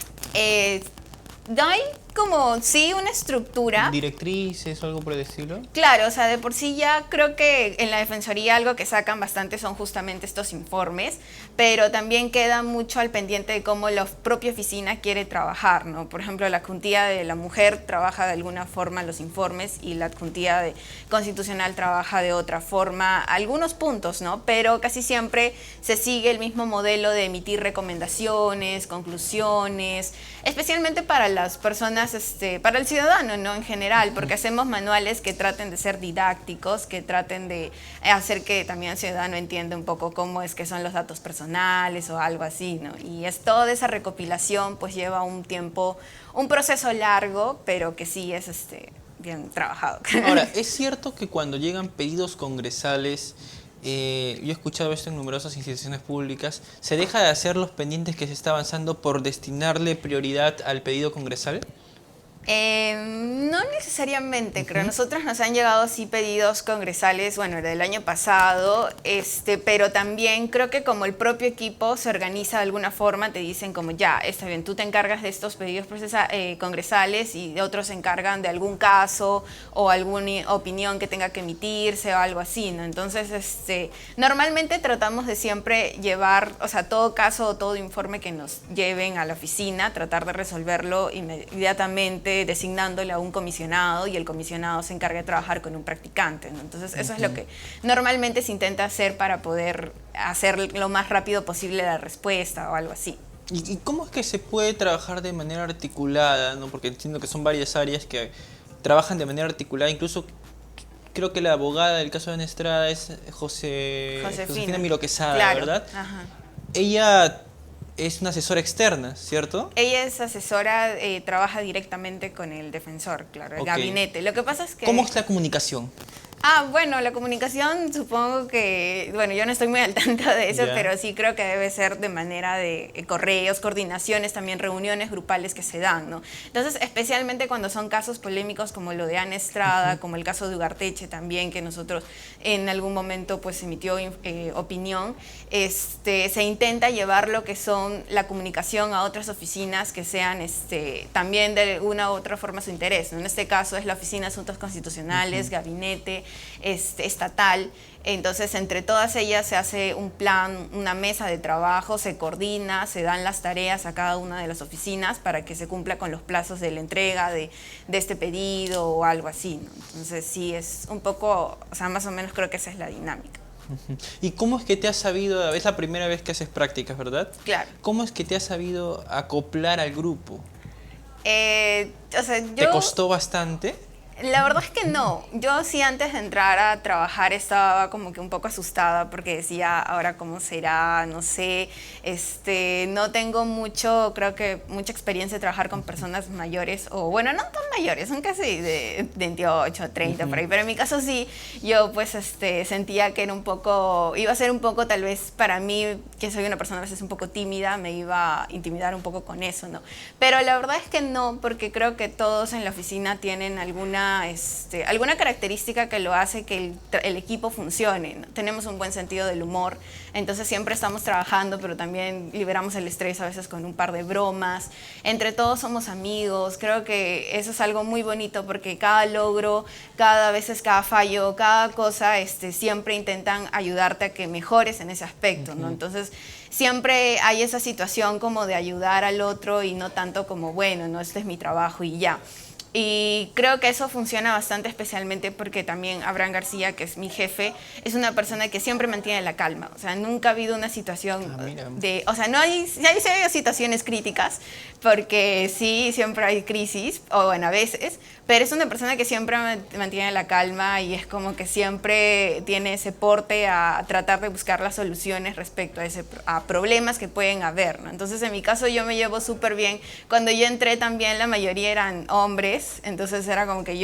No hay como, sí, una estructura. ¿Directrices o algo por el estilo? Claro, o sea, de por sí ya creo que en la Defensoría algo que sacan bastante son justamente estos informes, pero también queda mucho al pendiente de cómo la propia oficina quiere trabajar, ¿no? Por ejemplo, la adjuntía de la mujer trabaja de alguna forma los informes y la adjuntía de constitucional trabaja de otra forma, algunos puntos, ¿no? Pero casi siempre se sigue el mismo modelo de emitir recomendaciones, conclusiones, especialmente para las personas, para el ciudadano, ¿no? En general, porque hacemos manuales que traten de ser didácticos, que traten de hacer que también el ciudadano entienda un poco cómo es que son los datos personales o algo así, ¿no? Y es toda esa recopilación, pues lleva un tiempo, un proceso largo, pero que sí es bien trabajado. Ahora, ¿es cierto que cuando llegan pedidos congresales, yo he escuchado esto en numerosas instituciones públicas, se deja de hacer los pendientes que se está avanzando por destinarle prioridad al pedido congresal? No necesariamente, creo. Nosotros nos han llegado así pedidos congresales, bueno, del año pasado, pero también creo que como el propio equipo se organiza de alguna forma, te dicen como ya, está bien, tú te encargas de estos pedidos congresales y otros se encargan de algún caso o alguna opinión que tenga que emitirse o algo así, ¿no? Entonces, normalmente tratamos de siempre llevar, o sea, todo caso o todo informe que nos lleven a la oficina, tratar de resolverlo inmediatamente, designándole a un comisionado, y el comisionado se encarga de trabajar con un practicante, ¿no? Entonces eso es lo que normalmente se intenta hacer para poder hacer lo más rápido posible la respuesta o algo así. ¿Y cómo es que se puede trabajar de manera articulada, ¿no? Porque entiendo que son varias áreas que trabajan de manera articulada, incluso creo que la abogada del caso de Ana Estrada es Josefina Miro Quesada, claro. ¿Verdad? Ajá. Ella es una asesora externa, ¿cierto? Ella es asesora, trabaja directamente con el defensor, claro, el gabinete. Lo que pasa es que... ¿Cómo es la comunicación? Bueno, la comunicación supongo que, bueno, yo no estoy muy al tanto de eso, pero sí creo que debe ser de manera de correos, coordinaciones, también reuniones grupales que se dan, ¿no? Entonces, especialmente cuando son casos polémicos como lo de Ana Estrada, como el caso de Ugarteche también, que nosotros en algún momento pues emitió opinión, se intenta llevar lo que son la comunicación a otras oficinas que sean también de una u otra forma su interés, ¿no? En este caso es la Oficina de Asuntos Constitucionales, gabinete estatal. Entonces, entre todas ellas se hace un plan, una mesa de trabajo, se coordina, se dan las tareas a cada una de las oficinas para que se cumpla con los plazos de la entrega de este pedido o algo así, ¿no? Entonces, sí, es un poco, o sea, más o menos creo que esa es la dinámica. ¿Y cómo es que te has sabido, es la primera vez que haces prácticas, ¿verdad? Claro. ¿Cómo es que te has sabido acoplar al grupo? O sea, ¿Te costó bastante? La verdad es que no. Yo sí antes de entrar a trabajar estaba como que un poco asustada porque decía, ahora cómo será, no sé, no tengo mucho, creo que mucha experiencia de trabajar con personas mayores, o bueno, no tan mayores, son casi de 28, 30 por ahí, pero en mi caso sí, yo pues sentía que era un poco, iba a ser un poco tal vez para mí, que soy una persona a veces un poco tímida, me iba a intimidar un poco con eso, ¿no? Pero la verdad es que no, porque creo que todos en la oficina tienen alguna característica que lo hace que el equipo funcione, ¿no? Tenemos un buen sentido del humor, entonces siempre estamos trabajando, pero también liberamos el estrés a veces con un par de bromas. Entre todos somos amigos, creo que eso es algo muy bonito porque cada logro, cada fallo, cada cosa, siempre intentan ayudarte a que mejores en ese aspecto, ¿no? Entonces siempre hay esa situación como de ayudar al otro y no tanto como, bueno, no, este es mi trabajo y ya. Y creo que eso funciona bastante, especialmente porque también Abraham García, que es mi jefe, es una persona que siempre mantiene la calma. O sea, nunca ha habido una situación o sea, no hay, sí hay situaciones críticas, porque sí, siempre hay crisis, o bueno, a veces, pero es una persona que siempre mantiene la calma y es como que siempre tiene ese porte a tratar de buscar las soluciones respecto a problemas que pueden haber, ¿no? Entonces, en mi caso, yo me llevo súper bien. Cuando yo entré también, la mayoría eran hombres, entonces era como que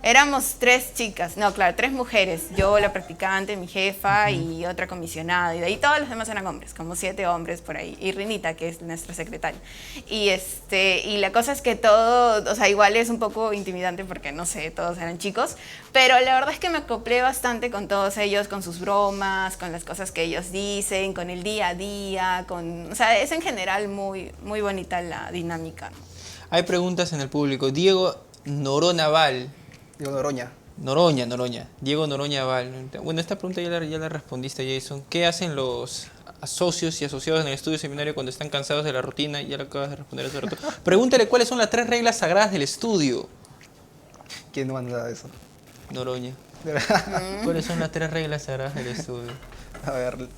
éramos 3 chicas, no, claro, 3 mujeres, yo, la practicante, mi jefa y otra comisionada, y de ahí todos los demás eran hombres, como 7 hombres por ahí, y Rinita, que es nuestra secretaria. Y la cosa es que todo, o sea, igual es un poco intimidante porque, no sé, todos eran chicos, pero la verdad es que me acoplé bastante con todos ellos, con sus bromas, con las cosas que ellos dicen, con el día a día, o sea, es en general muy, muy bonita la dinámica, ¿no? Hay preguntas en el público. Diego Noronaval. Digo, Noroña. Noroña. Diego Noroña Val. Bueno, esta pregunta ya la respondiste, Jason. ¿Qué hacen los socios y asociados en el estudio seminario cuando están cansados de la rutina? Ya lo acabas de responder hace rato. Pregúntale cuáles son las 3 reglas sagradas del estudio. ¿Quién no manda eso? Noroña. ¿Cuáles son las 3 reglas sagradas del estudio? A ver,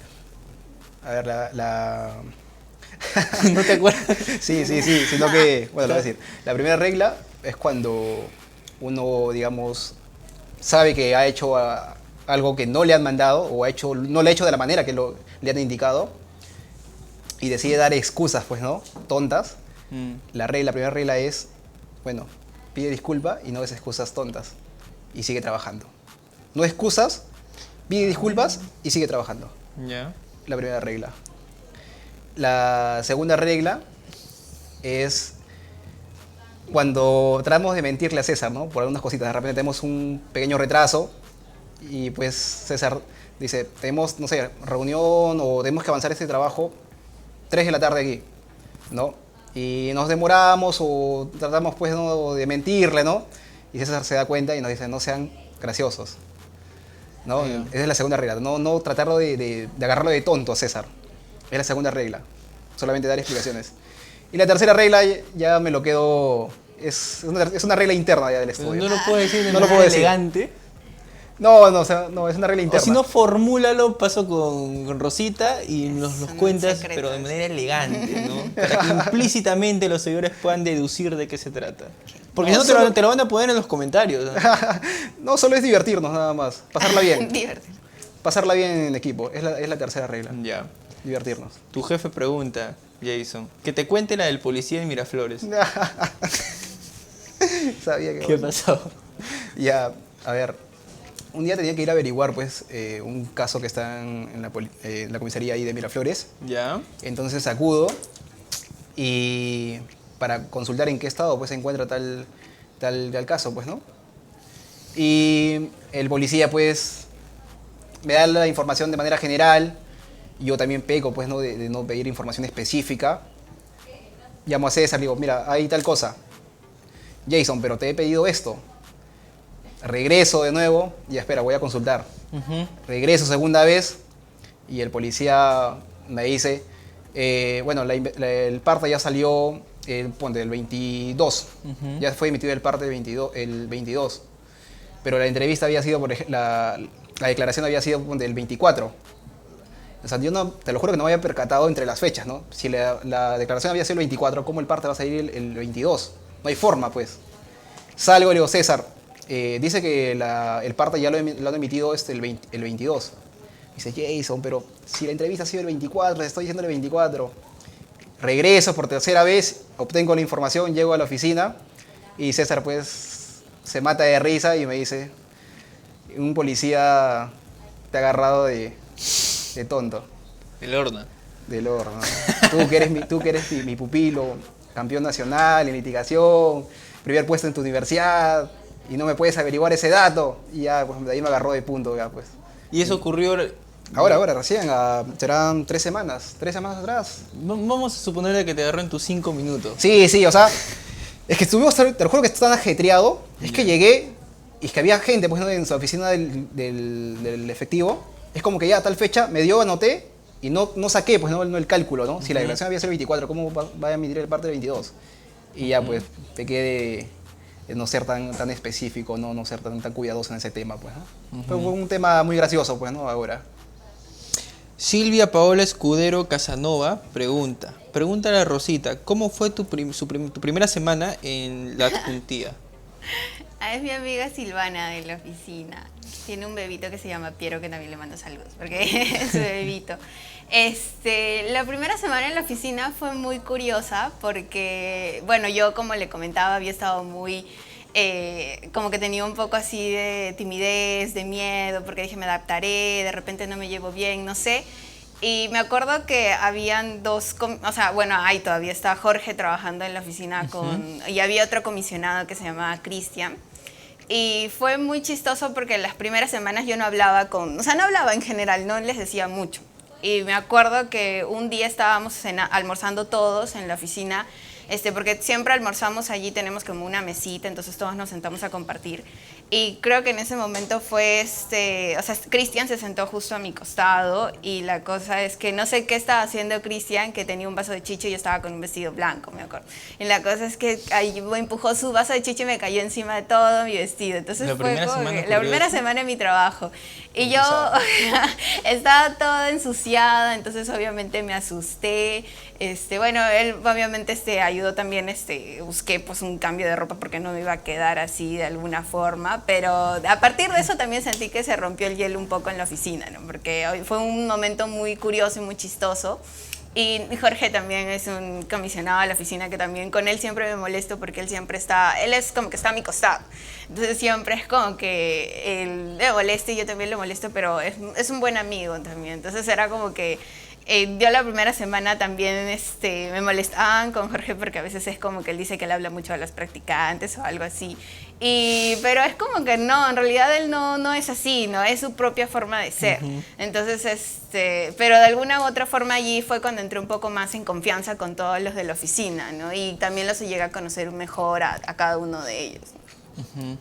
¿No te acuerdas? Sí, sino que, bueno, lo voy a decir. La primera regla es cuando uno, digamos, sabe que ha hecho algo que no le han mandado o no lo ha hecho de la manera que le han indicado y decide dar excusas, pues, ¿no? Tontas. La primera regla es, bueno, pide disculpa y no des excusas tontas y sigue trabajando. No excusas, pide disculpas y sigue trabajando. Ya. La primera regla. La segunda regla es cuando tratamos de mentirle a César, ¿no? Por algunas cositas. De repente tenemos un pequeño retraso y pues César dice, tenemos, no sé, reunión o tenemos que avanzar este trabajo 3 de la tarde aquí, ¿no? Y nos demoramos o tratamos pues, ¿no?, de mentirle, ¿no? Y César se da cuenta y nos dice, no sean graciosos, ¿no? Yeah. Esa es la segunda regla, no tratarlo de agarrarlo de tonto a César. Es la segunda regla, solamente dar explicaciones. Y la tercera regla ya me lo quedo, es una regla interna ya del estudio. No lo puedo decir de No lo manera puedo decir. elegante. No, o sea, no, es una regla O interna. si no, formúlalo, paso con Rosita y nos los Son cuentas, secretos. pero de manera elegante, ¿no? Para que implícitamente los seguidores puedan deducir de qué se trata. Porque No, si no, solo- te lo van a poner en los comentarios, ¿no? No, solo es divertirnos nada más, pasarla bien. Divertido. Pasarla bien en equipo, es la tercera regla, Ya. divertirnos. Tu jefe pregunta, Jason, que te cuente la del policía de Miraflores. Sabía que... ¿Qué pasó? Ya, a ver, un día tenía que ir a averiguar pues un caso que está en la comisaría ahí de Miraflores. ¿Ya? Entonces acudo y para consultar en qué estado pues se encuentra tal caso, pues, ¿no? Y el policía pues me da la información de manera general. Yo también peco pues, ¿no?, de no pedir información específica. Llamo a César, digo, mira, hay tal cosa. Jason, pero te he pedido esto. Regreso de nuevo y espera, voy a consultar. Regreso segunda vez y el policía me dice, bueno, el parte ya salió ponte, el 22. Ya fue emitido el parte el 22. Pero la entrevista había sido, por ejemplo, la declaración había sido ponte, el 24. O sea, yo no, te lo juro que no me había percatado entre las fechas, ¿no? Si la declaración había sido el 24, ¿cómo el parte va a salir el 22? No hay forma, pues. Salgo y le digo, César, dice que el parte ya lo han emitido el 22. Dice, Jason, pero si la entrevista ha sido el 24, les estoy diciendo el 24. Regreso por tercera vez, obtengo la información, llego a la oficina y César pues se mata de risa y me dice, un policía te ha agarrado de tonto. El horno. Del horno. Tú que eres mi pupilo, campeón nacional en litigación, primer puesto en tu universidad y no me puedes averiguar ese dato. Y ya, pues de ahí me agarró de punto, ya pues. Y eso ocurrió... Ahora, recién, serán 3 semanas atrás. Vamos a suponer que te agarró en tus 5 minutos. Sí, o sea, es que estuvimos, te lo juro que está tan ajetreado, es que llegué y es que había gente pues, ¿no? en su oficina del efectivo, es como que ya a tal fecha me dio, anoté y no saqué pues no el cálculo, ¿no? Si la declaración había sido el 24, ¿cómo va a emitir el parte del 22? Y ya pues pequé de no ser tan específico, no ser tan cuidadoso en ese tema, pues, ¿no? Fue un tema muy gracioso, pues, ¿no? Ahora. Silvia Paola Escudero Casanova pregúntale a Rosita, ¿cómo fue tu primera semana en la adjuntía? Es mi amiga Silvana de la oficina. Tiene un bebito que se llama Piero, que también le mando saludos, porque es su bebito. La primera semana en la oficina fue muy curiosa porque, bueno, yo como le comentaba, había estado muy... como que tenía un poco así de timidez, de miedo, porque dije me adaptaré, de repente no me llevo bien, no sé. Y me acuerdo que habían ahí todavía está Jorge trabajando en la oficina y había otro comisionado que se llamaba Cristian. Y fue muy chistoso porque las primeras semanas yo no hablaba no hablaba en general, no les decía mucho. Y me acuerdo que un día estábamos almorzando todos en la oficina, porque siempre almorzamos allí, tenemos como una mesita, entonces todos nos sentamos a compartir. Y creo que en ese momento fue, Cristian se sentó justo a mi costado y la cosa es que no sé qué estaba haciendo Cristian, que tenía un vaso de chicha y yo estaba con un vestido blanco, me acuerdo. Y la cosa es que ahí me empujó su vaso de chicha y me cayó encima de todo mi vestido. Entonces fue la primera semana en mi trabajo. Y yo estaba toda ensuciada, entonces obviamente me asusté. Él obviamente ayudó también, busqué pues un cambio de ropa porque no me iba a quedar así de alguna forma, pero a partir de eso también sentí que se rompió el hielo un poco en la oficina, ¿no? Porque hoy fue un momento muy curioso y muy chistoso. Y Jorge también es un comisionado de la oficina que también con él siempre me molesto porque él es como que está a mi costado. Entonces siempre es como que él le molesta y yo también le molesto, pero es un buen amigo también. Entonces era como que yo la primera semana también me molestaban con Jorge porque a veces es como que él dice que él habla mucho a los practicantes o algo así. Pero es como que no, en realidad él no es así, no es su propia forma de ser. Entonces, pero de alguna u otra forma allí fue cuando entré un poco más en confianza con todos los de la oficina, ¿no? Y también los llegué a conocer mejor a cada uno de ellos, ¿no?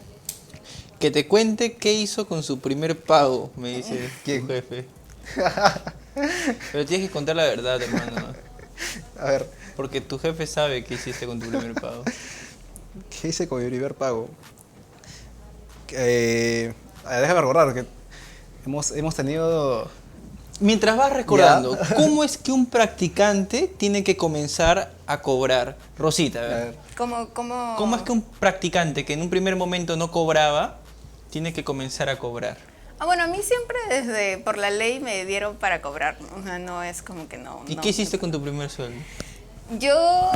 Que te cuente qué hizo con su primer pago, me dice tu jefe. Pero tienes que contar la verdad, hermano. A ver. Porque tu jefe sabe qué hiciste con tu primer pago. ¿Qué hice con mi primer pago? Déjame recordar que hemos tenido... Mientras vas recordando, ¿cómo es que un practicante tiene que comenzar a cobrar? Rosita, a ver. ¿Cómo es que un practicante que en un primer momento no cobraba, tiene que comenzar a cobrar? Bueno, a mí siempre por la ley me dieron para cobrar, ¿no? O sea, no es como que no. ¿Y qué hiciste con tu primer sueldo? Yo,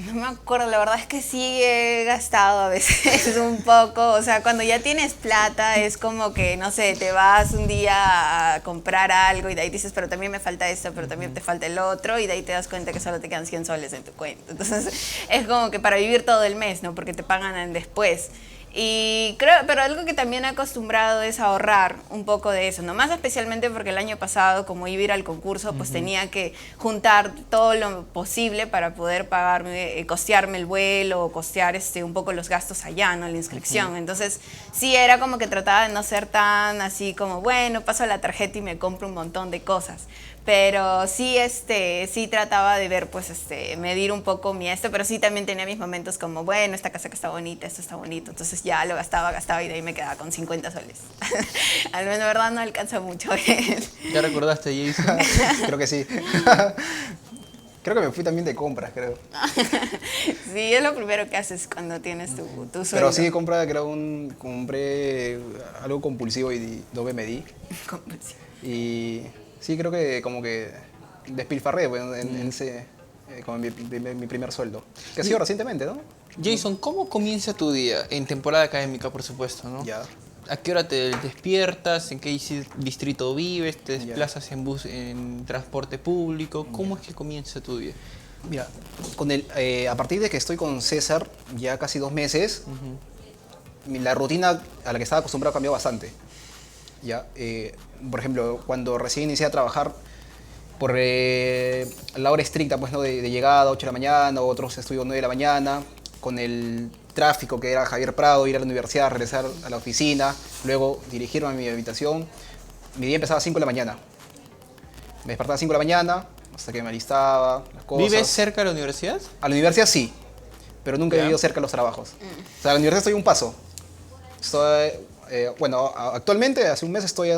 no me acuerdo, la verdad es que sí he gastado a veces un poco, o sea, cuando ya tienes plata es como que, no sé, te vas un día a comprar algo y de ahí dices, pero también me falta esto, pero también te falta el otro y de ahí te das cuenta que solo te quedan 100 soles en tu cuenta. Entonces es como que para vivir todo el mes, ¿no? Porque te pagan después. Y pero algo que también he acostumbrado es ahorrar un poco de eso, ¿no? Más especialmente porque el año pasado, como iba a ir al concurso, pues tenía que juntar todo lo posible para poder pagarme, costearme el vuelo, o costear un poco los gastos allá, ¿no? La inscripción. Entonces, sí, era como que trataba de no ser tan así como, bueno, paso la tarjeta y me compro un montón de cosas. Pero sí, sí trataba de ver, pues, medir un poco pero sí también tenía mis momentos como, bueno, esta casa que está bonita, esto está bonito. Entonces ya lo gastaba y de ahí me quedaba con 50 soles. Al menos, de verdad, no alcanza mucho. ¿Ya recordaste, Jason? Creo que sí. Creo que me fui también de compras, creo. Sí, es lo primero que haces cuando tienes tu sueldo. Pero sí, compré algo compulsivo y no me medí. Compulsivo. Y sí, creo que como que despilfarré pues, en ese, como mi primer sueldo. Que ha sido recientemente, ¿no? Jason, ¿cómo comienza tu día? En temporada académica, por supuesto, ¿no? Ya. ¿A qué hora te despiertas? ¿En qué distrito vives? ¿Te Ya. desplazas en bus, en transporte público? ¿Cómo es que comienza tu día? Mira, a partir de que estoy con César, ya casi 2 meses, la rutina a la que estaba acostumbrado cambió bastante. Ya, por ejemplo, cuando recién inicié a trabajar, por la hora estricta pues, ¿no? de llegada, 8 de la mañana, otros estudios 9 de la mañana, con el tráfico que era Javier Prado, ir a la universidad, regresar a la oficina, luego dirigirme a mi habitación. Mi día empezaba a 5 de la mañana. Me despertaba a 5 de la mañana, hasta que me alistaba, las cosas. ¿Vives cerca de la universidad? A la universidad sí, pero nunca he ¿Ya? vivido cerca de los trabajos. O sea, a la universidad estoy un paso. Estoy, actualmente, hace un mes estoy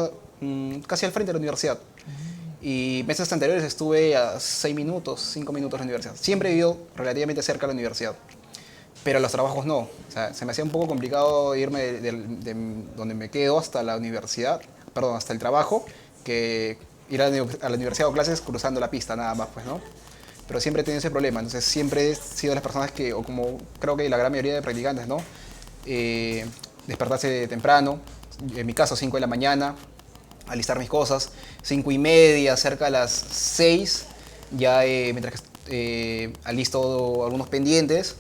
casi al frente de la universidad. Y meses anteriores estuve a 6 minutos, 5 minutos de la universidad. Siempre he vivido relativamente cerca de la universidad, pero los trabajos no. O sea, se me hacía un poco complicado irme de donde me quedo hasta la universidad, perdón, hasta el trabajo, que ir a la universidad o clases cruzando la pista nada más, pues, ¿no? Pero siempre he tenido ese problema. Entonces siempre he sido de las personas que, o como creo que la gran mayoría de practicantes, ¿no? Despertarse temprano, en mi caso 5 de la mañana, alistar mis cosas, 5:30, cerca a las 6, ya mientras que alisto algunos pendientes,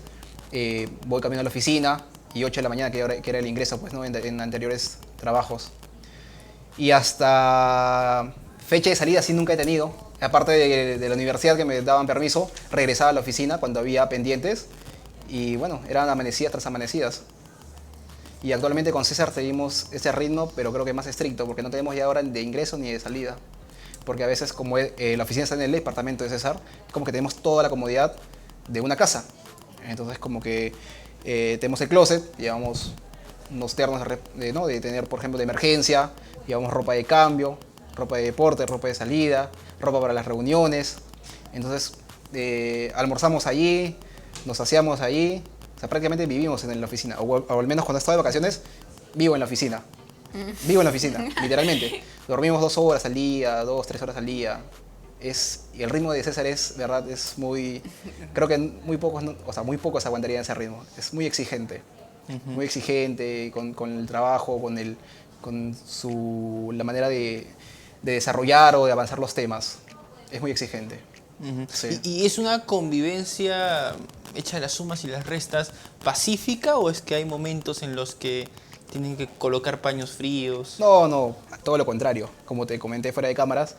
voy camino a la oficina, y 8 de la mañana, que era el ingreso pues, ¿no? en anteriores trabajos. Y hasta fecha de salida sí nunca he tenido. Aparte de la universidad que me daban permiso, regresaba a la oficina cuando había pendientes. Y bueno, eran amanecidas tras amanecidas. Y actualmente con César seguimos ese ritmo, pero creo que más estricto, porque no tenemos ya hora de ingreso ni de salida. Porque a veces, como la oficina está en el departamento de César, como que tenemos toda la comodidad de una casa. Entonces, como que tenemos el closet, llevamos unos ternos ¿no? de tener, por ejemplo, de emergencia, llevamos ropa de cambio, ropa de deporte, ropa de salida, ropa para las reuniones. Entonces, almorzamos allí, nos saciamos allí. O sea, prácticamente vivimos en la oficina, o al menos cuando estoy de vacaciones, vivo en la oficina. Vivo en la oficina, literalmente. Dormimos 2 horas al día, 2, 3 horas al día. Y el ritmo de César es, de verdad, es muy... Creo que muy pocos, o sea, muy pocos aguantarían ese ritmo. Es muy exigente. Muy exigente con el trabajo, la manera de desarrollar o de avanzar los temas. Es muy exigente. Sí. ¿Y es una convivencia hecha de las sumas y las restas pacífica o es que hay momentos en los que tienen que colocar paños fríos? No, todo lo contrario. Como te comenté fuera de cámaras,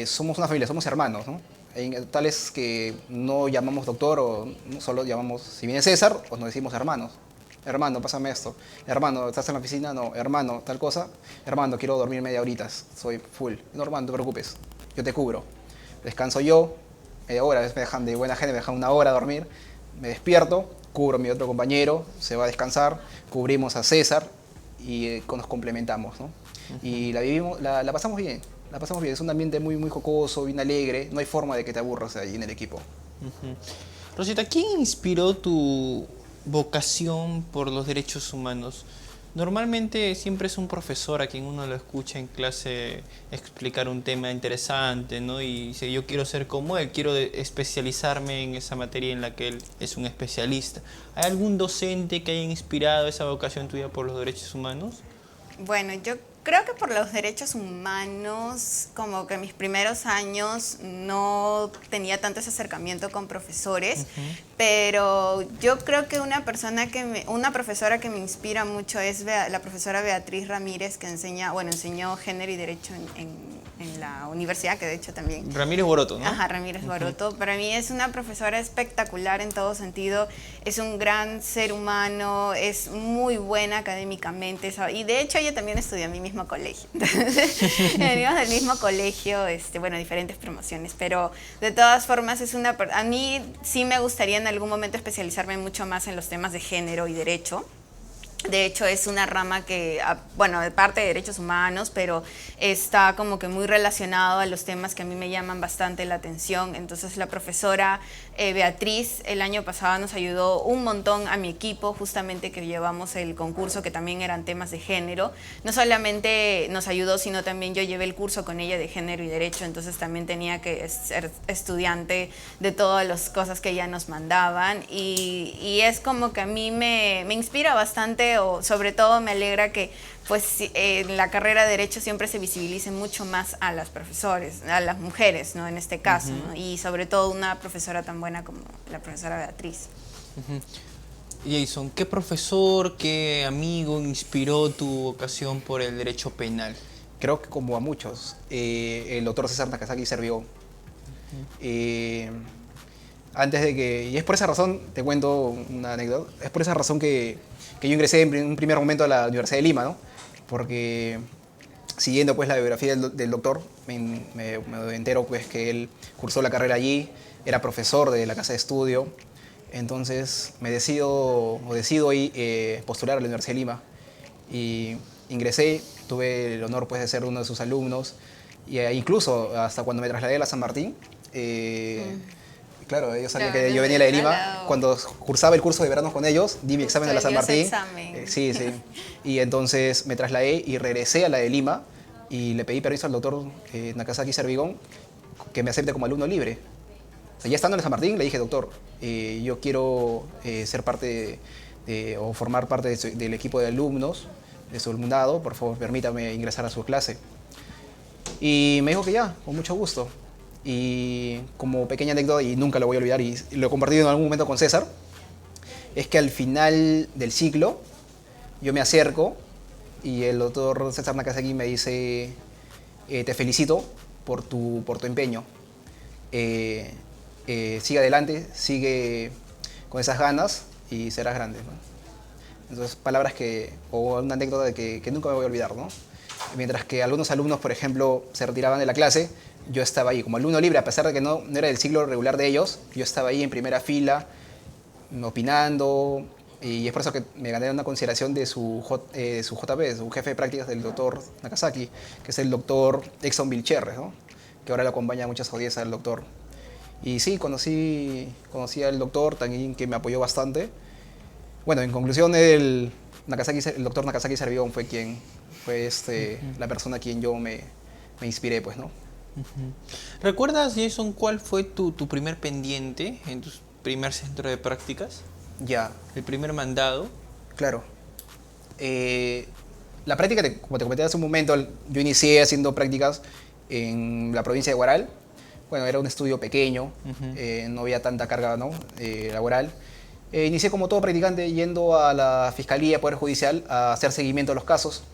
somos una familia, somos hermanos, ¿no? Hay tales que no llamamos doctor o solo llamamos, si viene César, pues nos decimos hermanos. Hermano, pásame esto. Hermano, ¿estás en la oficina? No. Hermano, tal cosa. Hermano, quiero dormir media horita, soy full. No, hermano, no te preocupes, yo te cubro. Descanso yo, media hora, a veces me dejan de buena gente, me dejan 1 hora a dormir. Me despierto, cubro a mi otro compañero, se va a descansar, cubrimos a César y nos complementamos, ¿no? Y la pasamos bien. La pasamos bien, es un ambiente muy, muy jocoso, bien alegre, no hay forma de que te aburras ahí en el equipo. Rosita, ¿quién inspiró tu vocación por los derechos humanos? Normalmente siempre es un profesor a quien uno lo escucha en clase explicar un tema interesante, ¿no? Y dice, yo quiero ser como él, quiero especializarme en esa materia en la que él es un especialista. ¿Hay algún docente que haya inspirado esa vocación tuya por los derechos humanos? Bueno, yo creo que por los derechos humanos, como que en mis primeros años no tenía tanto ese acercamiento con profesores, pero yo creo que una profesora que me inspira mucho es la profesora Beatriz Ramírez, que enseñó género y derecho en la universidad, que de hecho también... Ramírez Boroto, ¿no? Ajá, Ramírez Boroto. Para mí es una profesora espectacular en todo sentido, es un gran ser humano, es muy buena académicamente, y de hecho ella también estudió en mi mismo colegio. Entonces, venimos del mismo colegio, diferentes promociones, pero de todas formas a mí sí me gustaría en algún momento especializarme mucho más en los temas de género y derecho. De hecho, es una rama que, bueno, de parte de derechos humanos, pero está como que muy relacionado a los temas que a mí me llaman bastante la atención. Entonces, la profesora Beatriz el año pasado nos ayudó un montón a mi equipo, justamente que llevamos el concurso, que también eran temas de género. No solamente nos ayudó, sino también yo llevé el curso con ella de género y derecho, entonces también tenía que ser estudiante de todas las cosas que ella nos mandaban. Y es como que a mí me inspira bastante, o sobre todo me alegra que pues en la carrera de Derecho siempre se visibilice mucho más a las profesores, a las mujeres, ¿no? En este caso, ¿no? Y sobre todo una profesora tan buena como la profesora Beatriz. Jason, ¿qué profesor, qué amigo inspiró tu vocación por el derecho penal? Creo que como a muchos, el doctor César Nakazaki Servió. Antes de que, y es por esa razón, te cuento una anécdota, es por esa razón que yo ingresé en un primer momento a la Universidad de Lima, ¿no? Porque siguiendo pues la biografía del doctor, me entero pues que él cursó la carrera allí, era profesor de la casa de estudio, entonces decido ahí postular a la Universidad de Lima y ingresé, tuve el honor pues de ser uno de sus alumnos y incluso hasta cuando me trasladé a la San Martín, claro, ellos sabían que yo venía a la de Lima. Cuando cursaba el curso de verano con ellos, di mi examen a la San Martín. Sí. Y entonces me trasladé y regresé a la de Lima y le pedí permiso al doctor Nakazaki Servigón que me acepte como alumno libre. O sea, ya estando en la San Martín, le dije, doctor, yo quiero ser parte o formar parte del equipo de alumnos de su alumnado, por favor, permítame ingresar a su clase. Y me dijo que ya, con mucho gusto. Y como pequeña anécdota, y nunca lo voy a olvidar, y lo he compartido en algún momento con César, es que al final del ciclo yo me acerco y el doctor César Nakazaki me dice, te felicito por tu empeño, sigue adelante, sigue con esas ganas y serás grande, ¿no? Entonces, palabras o una anécdota de que nunca me voy a olvidar, ¿no? Mientras que algunos alumnos, por ejemplo, se retiraban de la clase, yo estaba ahí como alumno libre, a pesar de que no era del ciclo regular de ellos, yo estaba ahí en primera fila, opinando, y es por eso que me gané una consideración de su JP, de su jefe de prácticas del doctor Nakazaki, que es el doctor Exxon Vilcherres, ¿no? Que ahora le acompaña a muchas audiencias del doctor. Y sí, conocí al doctor también, que me apoyó bastante. Bueno, en conclusión, el doctor Nakazaki Servión fue la persona a quien yo me inspiré, pues, ¿no? ¿Recuerdas, Jason, cuál fue tu primer pendiente en tu primer centro de prácticas? Ya. ¿El primer mandado? Claro. La práctica, como te comenté hace un momento, yo inicié haciendo prácticas en la provincia de Huaral. Bueno, era un estudio pequeño, no había tanta carga, ¿no? Laboral. Inicié como todo practicante yendo a la Fiscalía, Poder Judicial, a hacer seguimiento a los casos.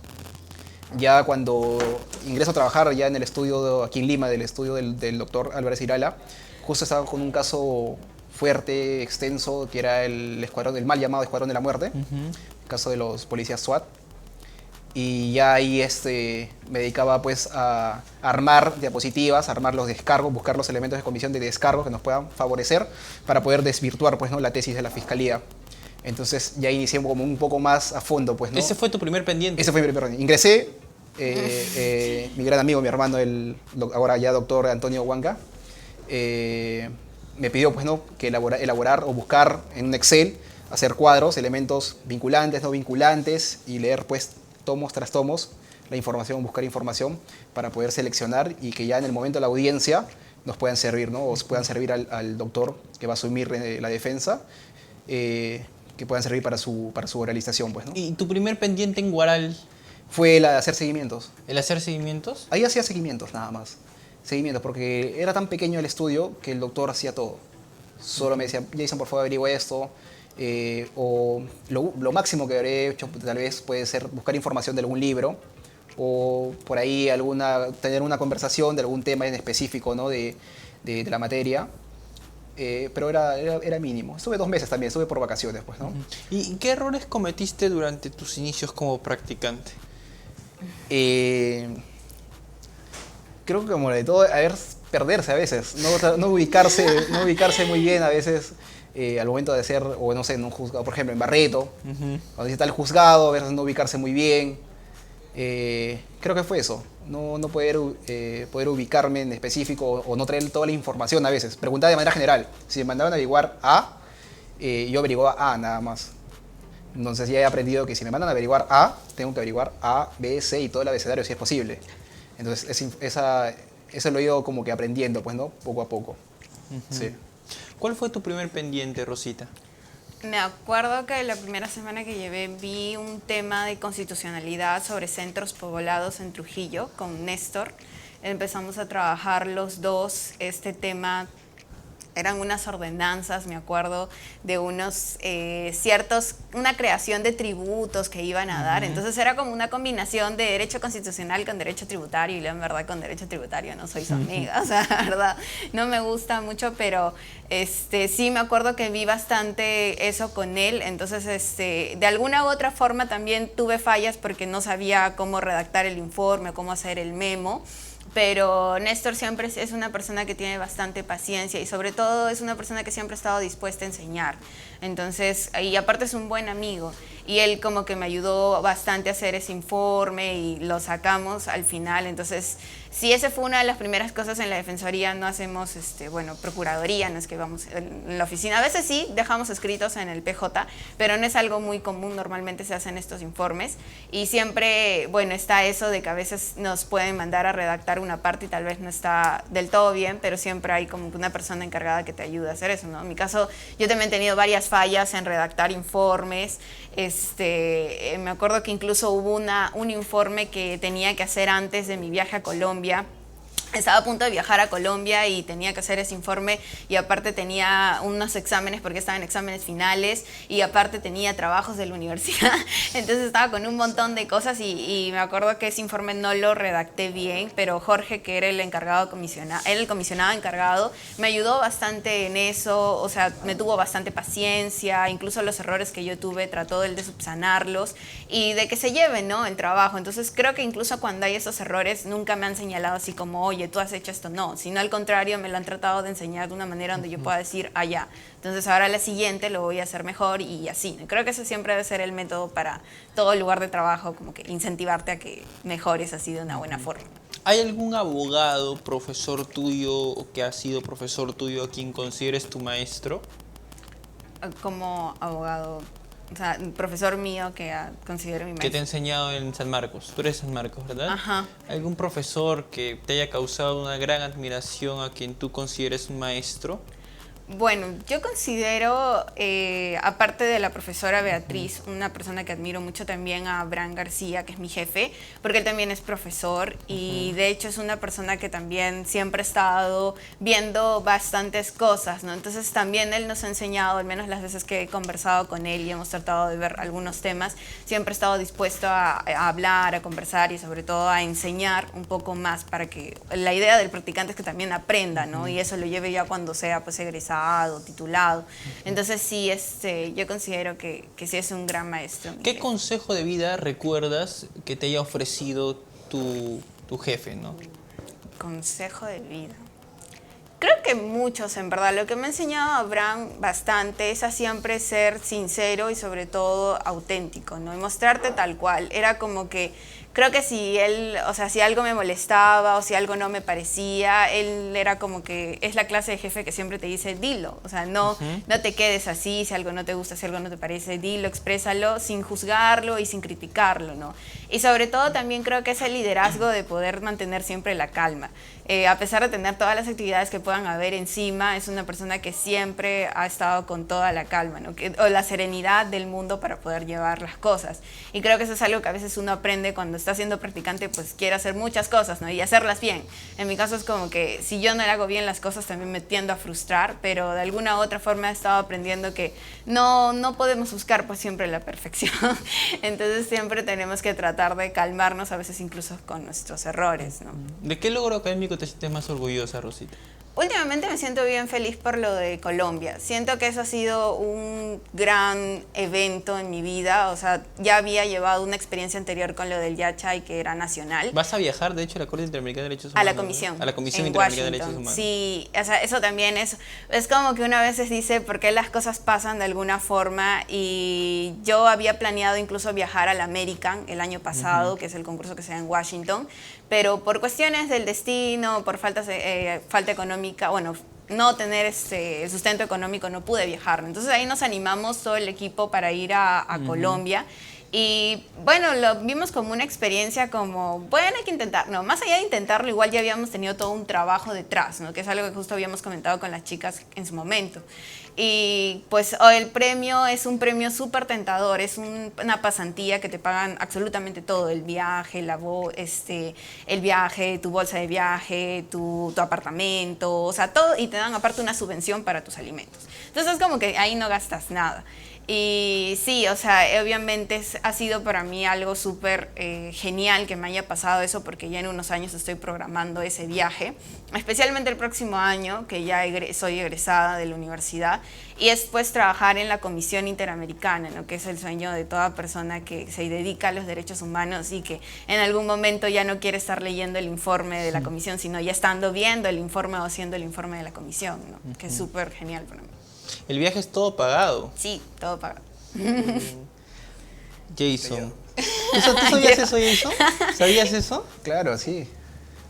Ya cuando ingreso a trabajar ya en el estudio aquí en Lima, del estudio del doctor Álvarez Irala, justo estaba con un caso fuerte, extenso, que era el mal llamado Escuadrón de la Muerte, el caso de los policías SWAT. Y ya ahí me dedicaba pues a armar diapositivas, armar los descargos, buscar los elementos de comisión de descargo que nos puedan favorecer para poder desvirtuar pues, ¿no? la tesis de la Fiscalía. Entonces ya inicié como un poco más a fondo. Pues, ¿no? ¿Ese fue tu primer pendiente? Ese fue mi primer pendiente. Ingresé, mi gran amigo, mi hermano, el ahora ya doctor Antonio Huanca, me pidió pues, ¿no? que elaborar o buscar en un Excel, hacer cuadros, elementos vinculantes, no vinculantes, y leer pues tomos tras tomos la información, buscar información para poder seleccionar y que ya en el momento de la audiencia nos puedan servir, ¿no? O puedan servir al doctor que va a asumir la defensa, que puedan servir para su oralización, pues, ¿no? ¿Y tu primer pendiente en Huaral? Fue el de hacer seguimientos. ¿El hacer seguimientos? Ahí hacía seguimientos nada más. Seguimientos, porque era tan pequeño el estudio que el doctor hacía todo. Solo me decía, Jason, por favor, averigua esto. O lo máximo que habré hecho tal vez puede ser buscar información de algún libro o por ahí tener una conversación de algún tema en específico, ¿no? de la materia, pero era mínimo. Estuve 2 meses también, estuve por vacaciones, pues, ¿no? ¿Y qué errores cometiste durante tus inicios como practicante? Creo que como de todo, haber perderse a veces, no ubicarse muy bien a veces al momento de hacer, o no sé, en un juzgado, por ejemplo, en Barreto, cuando está el juzgado, a veces no ubicarse muy bien. Creo que fue eso, no poder ubicarme en específico o no traer toda la información a veces. Preguntaba de manera general, si me mandaban a averiguar A, yo averiguaba A nada más. Entonces ya he aprendido que si me mandan a averiguar A, tengo que averiguar A, B, C y todo el abecedario si es posible. Entonces eso lo he ido como que aprendiendo, pues, ¿no? Poco a poco. Sí. ¿Cuál fue tu primer pendiente, Rosita? Me acuerdo que la primera semana que llevé vi un tema de constitucionalidad sobre centros poblados en Trujillo con Néstor. Empezamos a trabajar los dos este tema. Eran unas ordenanzas, me acuerdo, de unos una creación de tributos que iban a dar. Entonces era como una combinación de derecho constitucional con derecho tributario, y la verdad con derecho tributario no soy su amiga, o sea, la verdad no me gusta mucho, pero sí me acuerdo que vi bastante eso con él. Entonces de alguna u otra forma también tuve fallas porque no sabía cómo redactar el informe, cómo hacer el memo. Pero Néstor siempre es una persona que tiene bastante paciencia y sobre todo es una persona que siempre ha estado dispuesta a enseñar. Entonces, y aparte es un buen amigo y él como que me ayudó bastante a hacer ese informe y lo sacamos al final. Entonces, sí, esa fue una de las primeras cosas en la Defensoría. No hacemos, procuraduría, no es que vamos en la oficina. A veces sí, dejamos escritos en el PJ, pero no es algo muy común. Normalmente se hacen estos informes y siempre, bueno, está eso de que a veces nos pueden mandar a redactar una parte y tal vez no está del todo bien, pero siempre hay como una persona encargada que te ayuda a hacer eso, ¿no? En mi caso, yo también he tenido varias fallas en redactar informes. Me acuerdo que incluso hubo un informe que tenía que hacer antes de mi viaje a Colombia. Estaba a punto de viajar a Colombia y tenía que hacer ese informe y aparte tenía unos exámenes porque estaban en exámenes finales y aparte tenía trabajos de la universidad. Entonces estaba con un montón de cosas y me acuerdo que ese informe no lo redacté bien, pero Jorge, que era el encargado el comisionado encargado, me ayudó bastante en eso. O sea, me tuvo bastante paciencia, incluso los errores que yo tuve trató él de subsanarlos y de que se lleve, ¿no?, el trabajo. Entonces creo que incluso cuando hay esos errores nunca me han señalado así como, oye, tú has hecho esto, no, sino al contrario, me lo han tratado de enseñar de una manera donde yo pueda decir, ya, entonces ahora la siguiente lo voy a hacer mejor y así. Creo que ese siempre debe ser el método para todo lugar de trabajo, como que incentivarte a que mejores así de una buena forma. ¿Hay algún abogado, profesor tuyo o que ha sido profesor tuyo a quien consideres tu maestro? Como abogado, o sea, un profesor mío que considero mi maestro. Que te ha enseñado en San Marcos. Tú eres San Marcos, ¿verdad? Ajá. ¿Algún profesor que te haya causado una gran admiración a quien tú consideres un maestro? Bueno, yo considero, aparte de la profesora Beatriz, una persona que admiro mucho también a Abraham García, que es mi jefe, porque él también es profesor y de hecho es una persona que también siempre ha estado viendo bastantes cosas, ¿no? Entonces también él nos ha enseñado, al menos las veces que he conversado con él y hemos tratado de ver algunos temas, siempre ha estado dispuesto a hablar, a conversar y sobre todo a enseñar un poco más para que la idea del practicante es que también aprenda, ¿no? Y eso lo lleve ya cuando sea pues egresado, titulado. Entonces sí, yo considero que sí es un gran maestro. ¿Qué consejo de vida recuerdas que te haya ofrecido tu jefe, ¿no? Consejo de vida. Creo que muchos, en verdad. Lo que me ha enseñado Abraham bastante es a siempre ser sincero y sobre todo auténtico, ¿no? Y mostrarte tal cual. Era como que creo que si algo me molestaba o si algo no me parecía, él era como que es la clase de jefe que siempre te dice, dilo. O sea, no te quedes así, si algo no te gusta, si algo no te parece, dilo, exprésalo sin juzgarlo y sin criticarlo, ¿no? Y sobre todo también creo que es el liderazgo de poder mantener siempre la calma. A pesar de tener todas las actividades que puedan haber encima, es una persona que siempre ha estado con toda la calma, ¿no? O la serenidad del mundo para poder llevar las cosas. Y creo que eso es algo que a veces uno aprende cuando está siendo practicante, pues quiere hacer muchas cosas, ¿no? Y hacerlas bien. En mi caso es como que si yo no le hago bien las cosas también me tiendo a frustrar, pero de alguna u otra forma he estado aprendiendo que no podemos buscar pues siempre la perfección. Entonces siempre tenemos que tratar de calmarnos, a veces incluso con nuestros errores, ¿no? ¿De qué logro académico te sientes más orgullosa, Rosita? últimamente me siento bien feliz por lo de Colombia. Siento que eso ha sido un gran evento en mi vida. O sea, ya había llevado una experiencia anterior con lo del Yachay, que era nacional. ¿Vas a viajar, de hecho, a la Corte Interamericana de Derechos Humanos? A la comisión. A la Comisión en Interamericana de Washington. Derechos Humanos. Sí, o sea, eso también es como que una vez se dice por qué las cosas pasan de alguna forma, y yo había planeado incluso viajar al American el año pasado, que es el concurso que se da en Washington, pero por cuestiones del destino, por falta económica, bueno, no tener el sustento económico, no pude viajar. Entonces ahí nos animamos todo el equipo para ir a Colombia. Y bueno, lo vimos como una experiencia como, bueno, hay que intentar. No, más allá de intentarlo, igual ya habíamos tenido todo un trabajo detrás, ¿no? Que es algo que justo habíamos comentado con las chicas en su momento. Y pues el premio es un premio súper tentador, es una pasantía que te pagan absolutamente todo, el viaje, el viaje, tu bolsa de viaje, tu apartamento, o sea, todo, y te dan aparte una subvención para tus alimentos. Entonces es como que ahí no gastas nada. Y sí, o sea, obviamente ha sido para mí algo súper genial que me haya pasado eso, porque ya en unos años estoy programando ese viaje, especialmente el próximo año, que ya soy egresada de la universidad, y es pues trabajar en la Comisión Interamericana, ¿no? Que es el sueño de toda persona que se dedica a los derechos humanos y que en algún momento ya no quiere estar leyendo el informe de la comisión, sino ya estando viendo el informe o haciendo el informe de la comisión, ¿no? Que es súper genial para mí. El viaje es todo pagado. Sí, todo pagado. Jason. ¿Tú sabías eso, Jason? ¿Sabías eso? Claro, sí.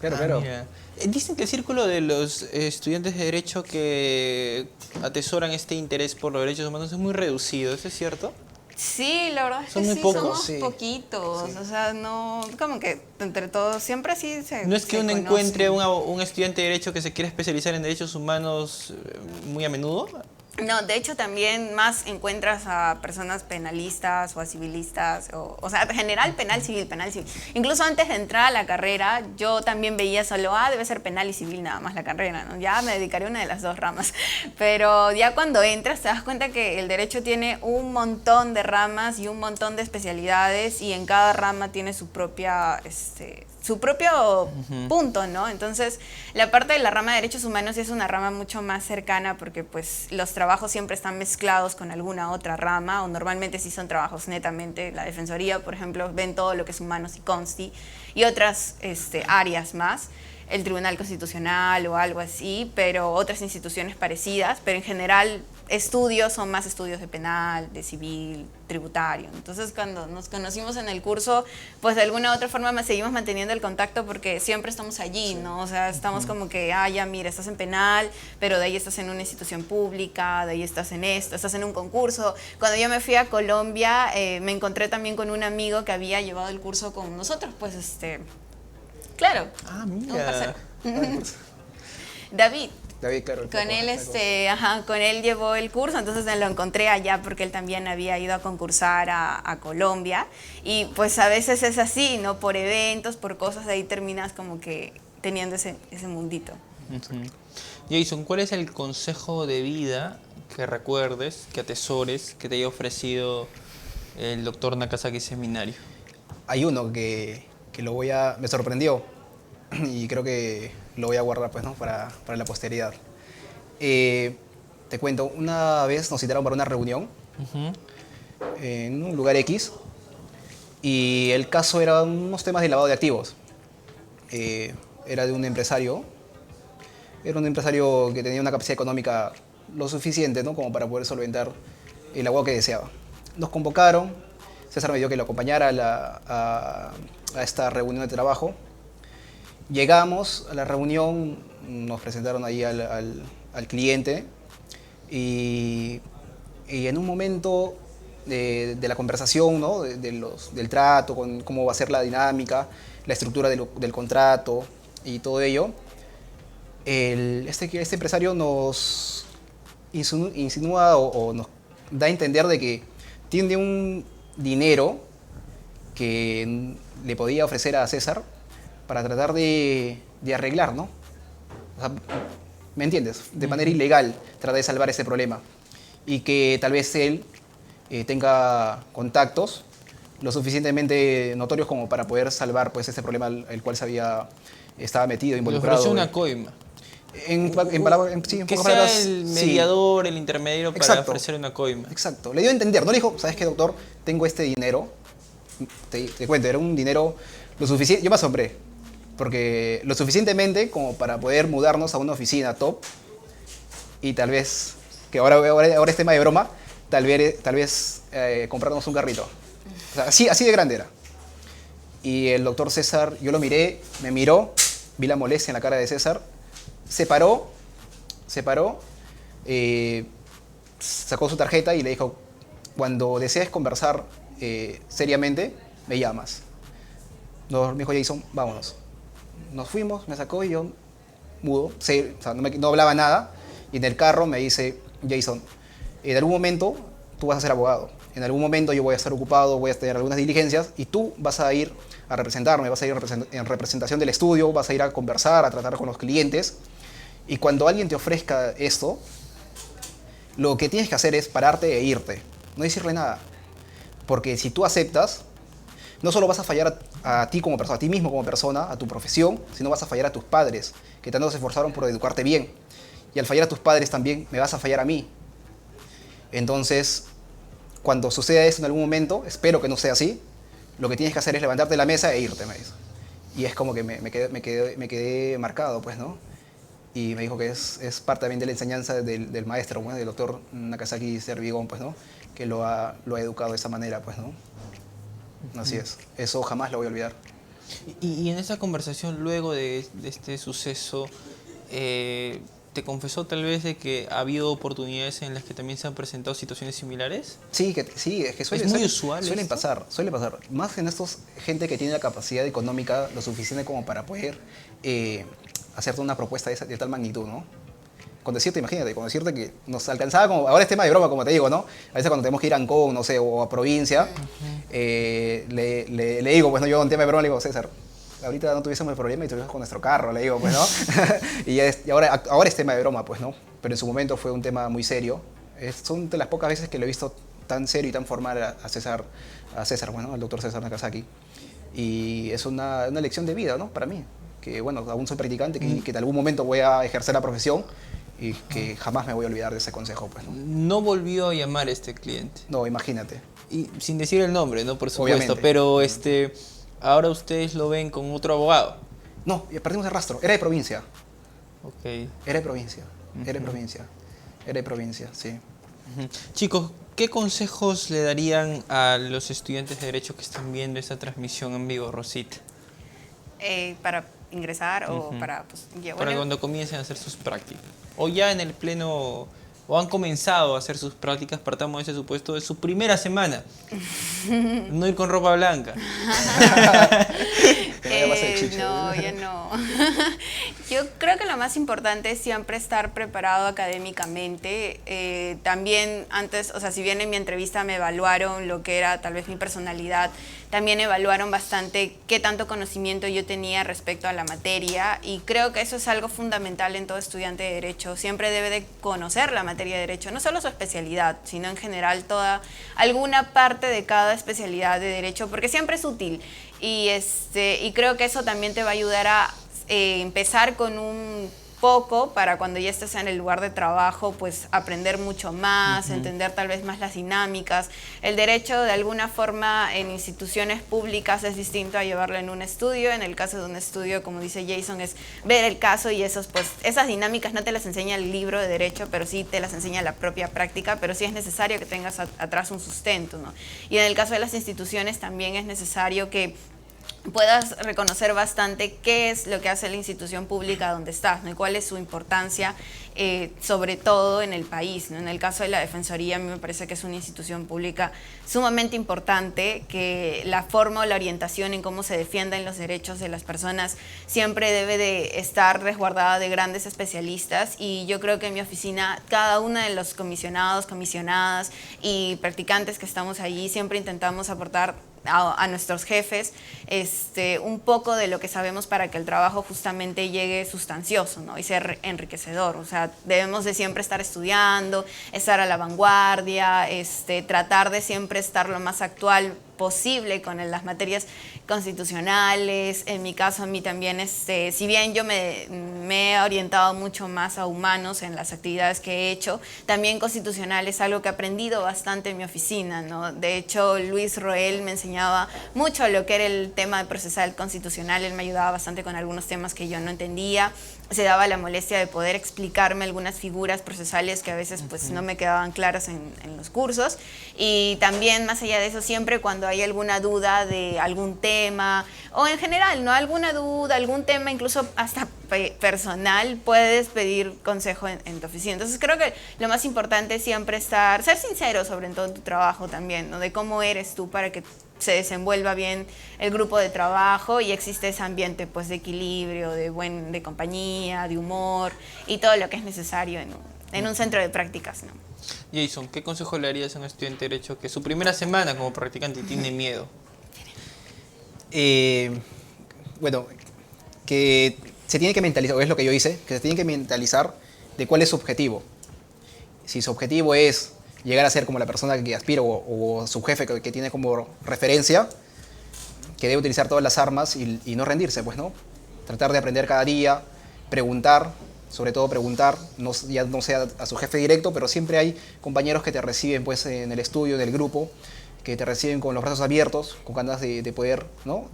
Claro. Mira. Dicen que el círculo de los estudiantes de Derecho que atesoran este interés por los derechos humanos es muy reducido. ¿Eso es cierto? Sí, la verdad es ¿Son que muy sí, pocos? somos Sí. poquitos. Sí. O sea, no, como que entre todos siempre sí se ¿No es que se uno conocen. encuentre un estudiante de Derecho que se quiera especializar en derechos humanos muy a menudo? No, de hecho también más encuentras a personas penalistas o a civilistas, o sea, general, penal, civil. Incluso antes de entrar a la carrera, yo también veía solo, debe ser penal y civil nada más la carrera, ¿no? Ya me dedicaré a una de las dos ramas. Pero ya cuando entras te das cuenta que el derecho tiene un montón de ramas y un montón de especialidades, y en cada rama tiene su propio punto, ¿no? Entonces, la parte de la rama de derechos humanos es una rama mucho más cercana, porque pues los trabajos siempre están mezclados con alguna otra rama, o normalmente sí son trabajos netamente. La Defensoría, por ejemplo, ven todo lo que es humanos y consti, y otras áreas más, el Tribunal Constitucional o algo así, pero otras instituciones parecidas, pero en general son más estudios de penal, de civil, tributario. Entonces, cuando nos conocimos en el curso, pues de alguna u otra forma seguimos manteniendo el contacto, porque siempre estamos allí, ¿no? O sea, estamos como que, ya mira, estás en penal, pero de ahí estás en una institución pública, de ahí estás en esto, estás en un concurso. Cuando yo me fui a Colombia, me encontré también con un amigo que había llevado el curso con nosotros, pues claro. Un parcero. David, claro. con él, con él llevó el curso, entonces me lo encontré allá porque él también había ido a concursar a Colombia, y pues a veces es así, ¿no? Por eventos, por cosas, de ahí terminas como que teniendo ese mundito. Jason, ¿cuál es el consejo de vida que recuerdes, que atesores, que te haya ofrecido el doctor Nakazaki Seminario? Hay uno que me sorprendió, y creo que lo voy a guardar, pues, ¿no? para la posteridad. Te cuento, una vez nos citaron para una reunión en un lugar X, y el caso era unos temas de lavado de activos. Era de un empresario. Era un empresario que tenía una capacidad económica lo suficiente, ¿no? Como para poder solventar el agua que deseaba. Nos convocaron, César me dio que lo acompañara a esta reunión de trabajo. Llegamos a la reunión, nos presentaron ahí al cliente, y en un momento de la conversación, ¿no? del trato, con cómo va a ser la dinámica, la estructura del contrato y todo ello, este empresario nos insinúa o nos da a entender de que tiene un dinero que le podía ofrecer a César para tratar de arreglar, ¿no? O sea, ¿me entiendes? De manera ilegal, tratar de salvar ese problema. Y que tal vez él tenga contactos lo suficientemente notorios como para poder salvar, pues, ese problema el cual estaba metido, Le involucrado. ofreció una coima. Sí, en Que pocas sea palabras, el sí. mediador, el intermediario para Exacto. ofrecer una coima. Exacto. Le dio a entender. No le dijo, ¿sabes qué, doctor? Tengo este dinero. Te cuento, era un dinero lo suficiente. Yo me asombré. Porque lo suficientemente como para poder mudarnos a una oficina top. Y tal vez, que ahora es tema de broma, tal vez comprarnos un carrito. O sea, así de grande era. Y el doctor César, yo lo miré, me miró, vi la molestia en la cara de César, se paró, sacó su tarjeta y le dijo, cuando desees conversar seriamente, me llamas. Me dijo Jason, vámonos. Nos fuimos, me sacó y yo, mudo, o sea, no hablaba nada. Y en el carro me dice, Jason, en algún momento tú vas a ser abogado. En algún momento yo voy a estar ocupado, voy a tener algunas diligencias y tú vas a ir a representarme, vas a ir en representación del estudio, vas a ir a conversar, a tratar con los clientes. Y cuando alguien te ofrezca esto, lo que tienes que hacer es pararte e irte, no decirle nada. Porque si tú aceptas, no solo vas a fallar a ti como persona, a ti mismo como persona, a tu profesión, sino vas a fallar a tus padres, que tanto se esforzaron por educarte bien. Y al fallar a tus padres también me vas a fallar a mí. Entonces, cuando suceda eso en algún momento, espero que no sea así, lo que tienes que hacer es levantarte de la mesa e irte, me dice. Y es como que me quedé marcado, pues, ¿no? Y me dijo que es parte también de la enseñanza del maestro, bueno, del doctor Nakazaki Servigón, pues, ¿no? Que lo ha educado de esa manera, pues, ¿no? Así es. Eso jamás lo voy a olvidar. Y en esa conversación, luego de este suceso, ¿te confesó tal vez de que ha habido oportunidades en las que también se han presentado situaciones similares? Sí, es que ¿Es muy usual suelen esto? suele pasar. Más en estos, gente que tiene la capacidad económica lo suficiente como para poder hacerte una propuesta de tal magnitud, ¿no? Con decirte, imagínate, con decirte que nos alcanzaba como, ahora es tema de broma, como te digo, ¿no? A veces cuando tenemos que ir a Ancón, no sé, o a provincia, le digo, pues no, yo en tema de broma le digo, César, ahorita no tuviésemos el problema y tuviésemos con nuestro carro, le digo, pues, ¿no? y ahora es tema de broma, pues, ¿no? Pero en su momento fue un tema muy serio. Son de las pocas veces que lo he visto tan serio y tan formal a César, bueno, al doctor César Nakazaki. Y es una lección de vida, ¿no? Para mí. Que, bueno, aún soy practicante, que en algún momento voy a ejercer la profesión y que jamás me voy a olvidar de ese consejo, pues, ¿no? No volvió a llamar a este cliente. No, imagínate. Y sin decir el nombre, ¿no? Por supuesto. Obviamente. Pero ahora ustedes lo ven con otro abogado. No, perdimos el rastro. Era de provincia. Ok. Era de provincia. Era de provincia, sí. Ujú. Chicos, ¿qué consejos le darían a los estudiantes de Derecho que están viendo esta transmisión en vivo, Rosita? Para ingresar o para... Pues, ya, Para bueno, cuando comiencen a hacer sus prácticas. O ya en el pleno... O han comenzado a hacer sus prácticas, partamos de ese supuesto, de su primera semana. No ir con ropa blanca. no, ya no. Yo creo que lo más importante es siempre estar preparado académicamente. También antes, o sea, si bien en mi entrevista me evaluaron lo que era tal vez mi personalidad, también evaluaron bastante qué tanto conocimiento yo tenía respecto a la materia, y creo que eso es algo fundamental en todo estudiante de Derecho. Siempre debe de conocer la materia de Derecho, no solo su especialidad, sino en general alguna parte de cada especialidad de Derecho, porque siempre es útil. Y creo que eso también te va a ayudar a empezar con un poco para cuando ya estés en el lugar de trabajo, pues aprender mucho más, entender tal vez más las dinámicas. El derecho de alguna forma en instituciones públicas es distinto a llevarlo en un estudio. En el caso de un estudio, como dice Jason, es ver el caso, y esas dinámicas no te las enseña el libro de derecho, pero sí te las enseña la propia práctica, pero sí es necesario que tengas atrás un sustento, ¿no? Y en el caso de las instituciones también es necesario que puedas reconocer bastante qué es lo que hace la institución pública donde estás, ¿no? Y cuál es su importancia, sobre todo en el país, ¿no? En el caso de la Defensoría, a mí me parece que es una institución pública sumamente importante, que la forma o la orientación en cómo se defienden los derechos de las personas siempre debe de estar resguardada de grandes especialistas, y yo creo que en mi oficina cada uno de los comisionados, comisionadas y practicantes que estamos allí siempre intentamos aportar a nuestros jefes un poco de lo que sabemos para que el trabajo justamente llegue sustancioso, ¿no? Y ser enriquecedor. O sea, debemos de siempre estar estudiando, estar a la vanguardia, tratar de siempre estar lo más actual posible con las materias constitucionales. En mi caso, a mí también, si bien yo me he orientado mucho más a humanos en las actividades que he hecho, también constitucional es algo que he aprendido bastante en mi oficina, ¿no? De hecho, Luis Roel me enseñaba mucho lo que era el tema de procesal constitucional. Él me ayudaba bastante con algunos temas que yo no entendía. Se daba la molestia de poder explicarme algunas figuras procesales que a veces pues no me quedaban claras en los cursos. Y también, más allá de eso, siempre cuando hay alguna duda de algún tema, o en general, ¿no? Alguna duda, algún tema incluso hasta personal, puedes pedir consejo en tu oficina. Entonces creo que lo más importante es siempre ser sincero sobre todo tu trabajo también, ¿no? De cómo eres tú para que se desenvuelva bien el grupo de trabajo y existe ese ambiente pues de equilibrio, de compañía, de humor y todo lo que es necesario en un centro de prácticas, ¿no? Jason, ¿qué consejo le darías a un estudiante de Derecho que su primera semana como practicante tiene miedo? Bueno, que se tiene que mentalizar, o es lo que yo hice, que se tiene que mentalizar de cuál es su objetivo. Si su objetivo es llegar a ser como la persona que aspira o su jefe que tiene como referencia, que debe utilizar todas las armas y no rendirse, pues, ¿no? Tratar de aprender cada día, preguntar, sobre todo preguntar, ya no sea a su jefe directo, pero siempre hay compañeros que te reciben pues, en el estudio del grupo, que te reciben con los brazos abiertos, con ganas de poder, ¿no?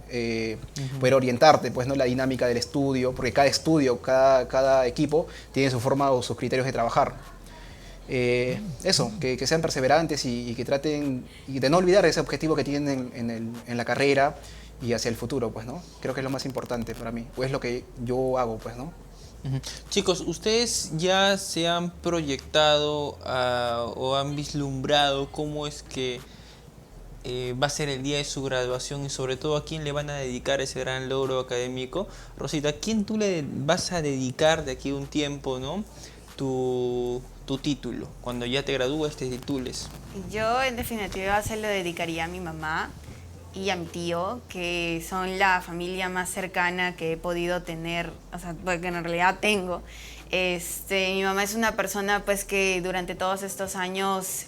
Poder orientarte, pues, ¿no? La dinámica del estudio, porque cada estudio, cada equipo tiene su forma o sus criterios de trabajar. Eso, que sean perseverantes y que traten y de no olvidar ese objetivo que tienen en la carrera y hacia el futuro, pues, ¿no? Creo que es lo más importante para mí, pues es lo que yo hago, pues, ¿no? Chicos, ¿ustedes ya se han proyectado o han vislumbrado cómo es que va a ser el día de su graduación y sobre todo a quién le van a dedicar ese gran logro académico? Rosita, ¿a quién tú le vas a dedicar de aquí a un tiempo, ¿no? tu título, cuando ya te gradúes, te titules? Yo en definitiva se lo dedicaría a mi mamá y a mi tío, que son la familia más cercana que he podido tener, o sea, porque en realidad tengo. Mi mamá es una persona pues que durante todos estos años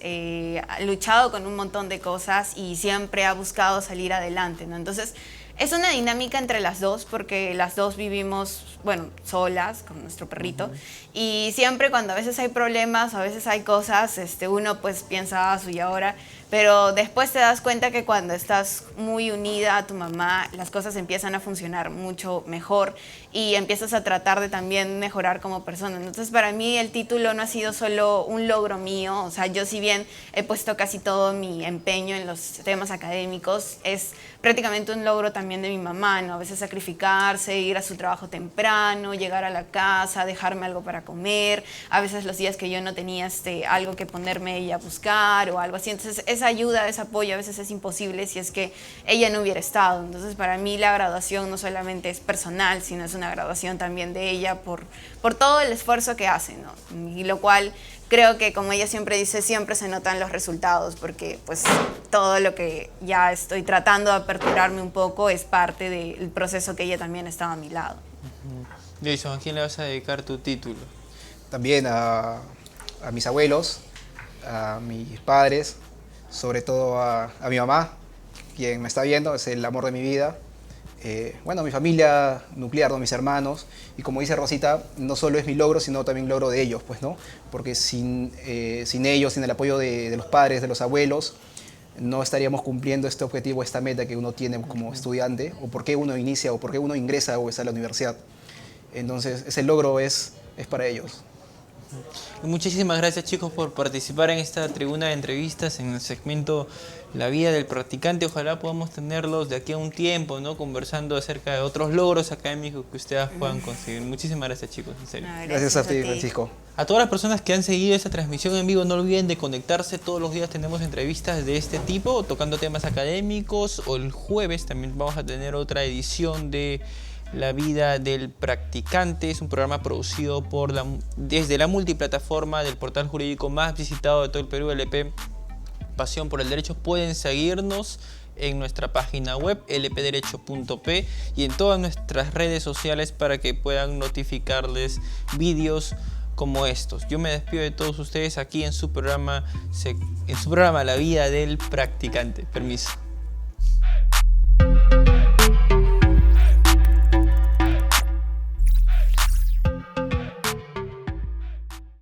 ha luchado con un montón de cosas y siempre ha buscado salir adelante, ¿no? Entonces es una dinámica entre las dos, porque las dos vivimos, bueno, solas con nuestro perrito, y siempre cuando a veces hay problemas, a veces hay cosas, uno pues piensa, y ahora, pero después te das cuenta que cuando estás muy unida a tu mamá, las cosas empiezan a funcionar mucho mejor y empiezas a tratar de también mejorar como persona. Entonces, para mí el título no ha sido solo un logro mío, o sea, yo si bien he puesto casi todo mi empeño en los temas académicos, es prácticamente un logro también de mi mamá, ¿no? A veces sacrificarse, ir a su trabajo temprano, llegar a la casa, dejarme algo para comer, a veces los días que yo no tenía algo que ponerme ella a buscar o algo así. Entonces, esa ayuda, ese apoyo a veces es imposible si es que ella no hubiera estado. Entonces, para mí la graduación no solamente es personal, sino es una graduación también de ella por todo el esfuerzo que hace, ¿no? Y lo cual creo que, como ella siempre dice, siempre se notan los resultados, porque pues todo lo que ya estoy tratando de aperturarme un poco es parte del proceso que ella también estaba a mi lado. Jason, ¿a quién le vas a dedicar tu título? También a mis abuelos, a mis padres, sobre todo a mi mamá, quien me está viendo, es el amor de mi vida. Bueno, mi familia nuclear, ¿no? Mis hermanos, y como dice Rosita, no solo es mi logro, sino también logro de ellos, pues, ¿no? Porque sin ellos, sin el apoyo de los padres, de los abuelos, no estaríamos cumpliendo este objetivo, esta meta que uno tiene como estudiante, o por qué uno inicia, o por qué uno ingresa o está a la universidad. Entonces, ese logro es para ellos. Muchísimas gracias, chicos, por participar en esta tribuna de entrevistas en el segmento La Vida del Practicante. Ojalá podamos tenerlos de aquí a un tiempo, ¿no? Conversando acerca de otros logros académicos que ustedes puedan conseguir. Muchísimas gracias, chicos, en serio. No, Gracias a ti, Francisco. A todas las personas que han seguido esta transmisión en vivo, no olviden de conectarse. Todos los días tenemos entrevistas de este tipo, tocando temas académicos, o el jueves también vamos a tener otra edición de La Vida del Practicante. Es un programa producido desde la multiplataforma del portal jurídico más visitado de todo el Perú, LP Pasión por el Derecho. Pueden seguirnos en nuestra página web lpderecho.p y en todas nuestras redes sociales para que puedan notificarles vídeos como estos. Yo me despido de todos ustedes aquí en su programa La Vida del Practicante. Permiso.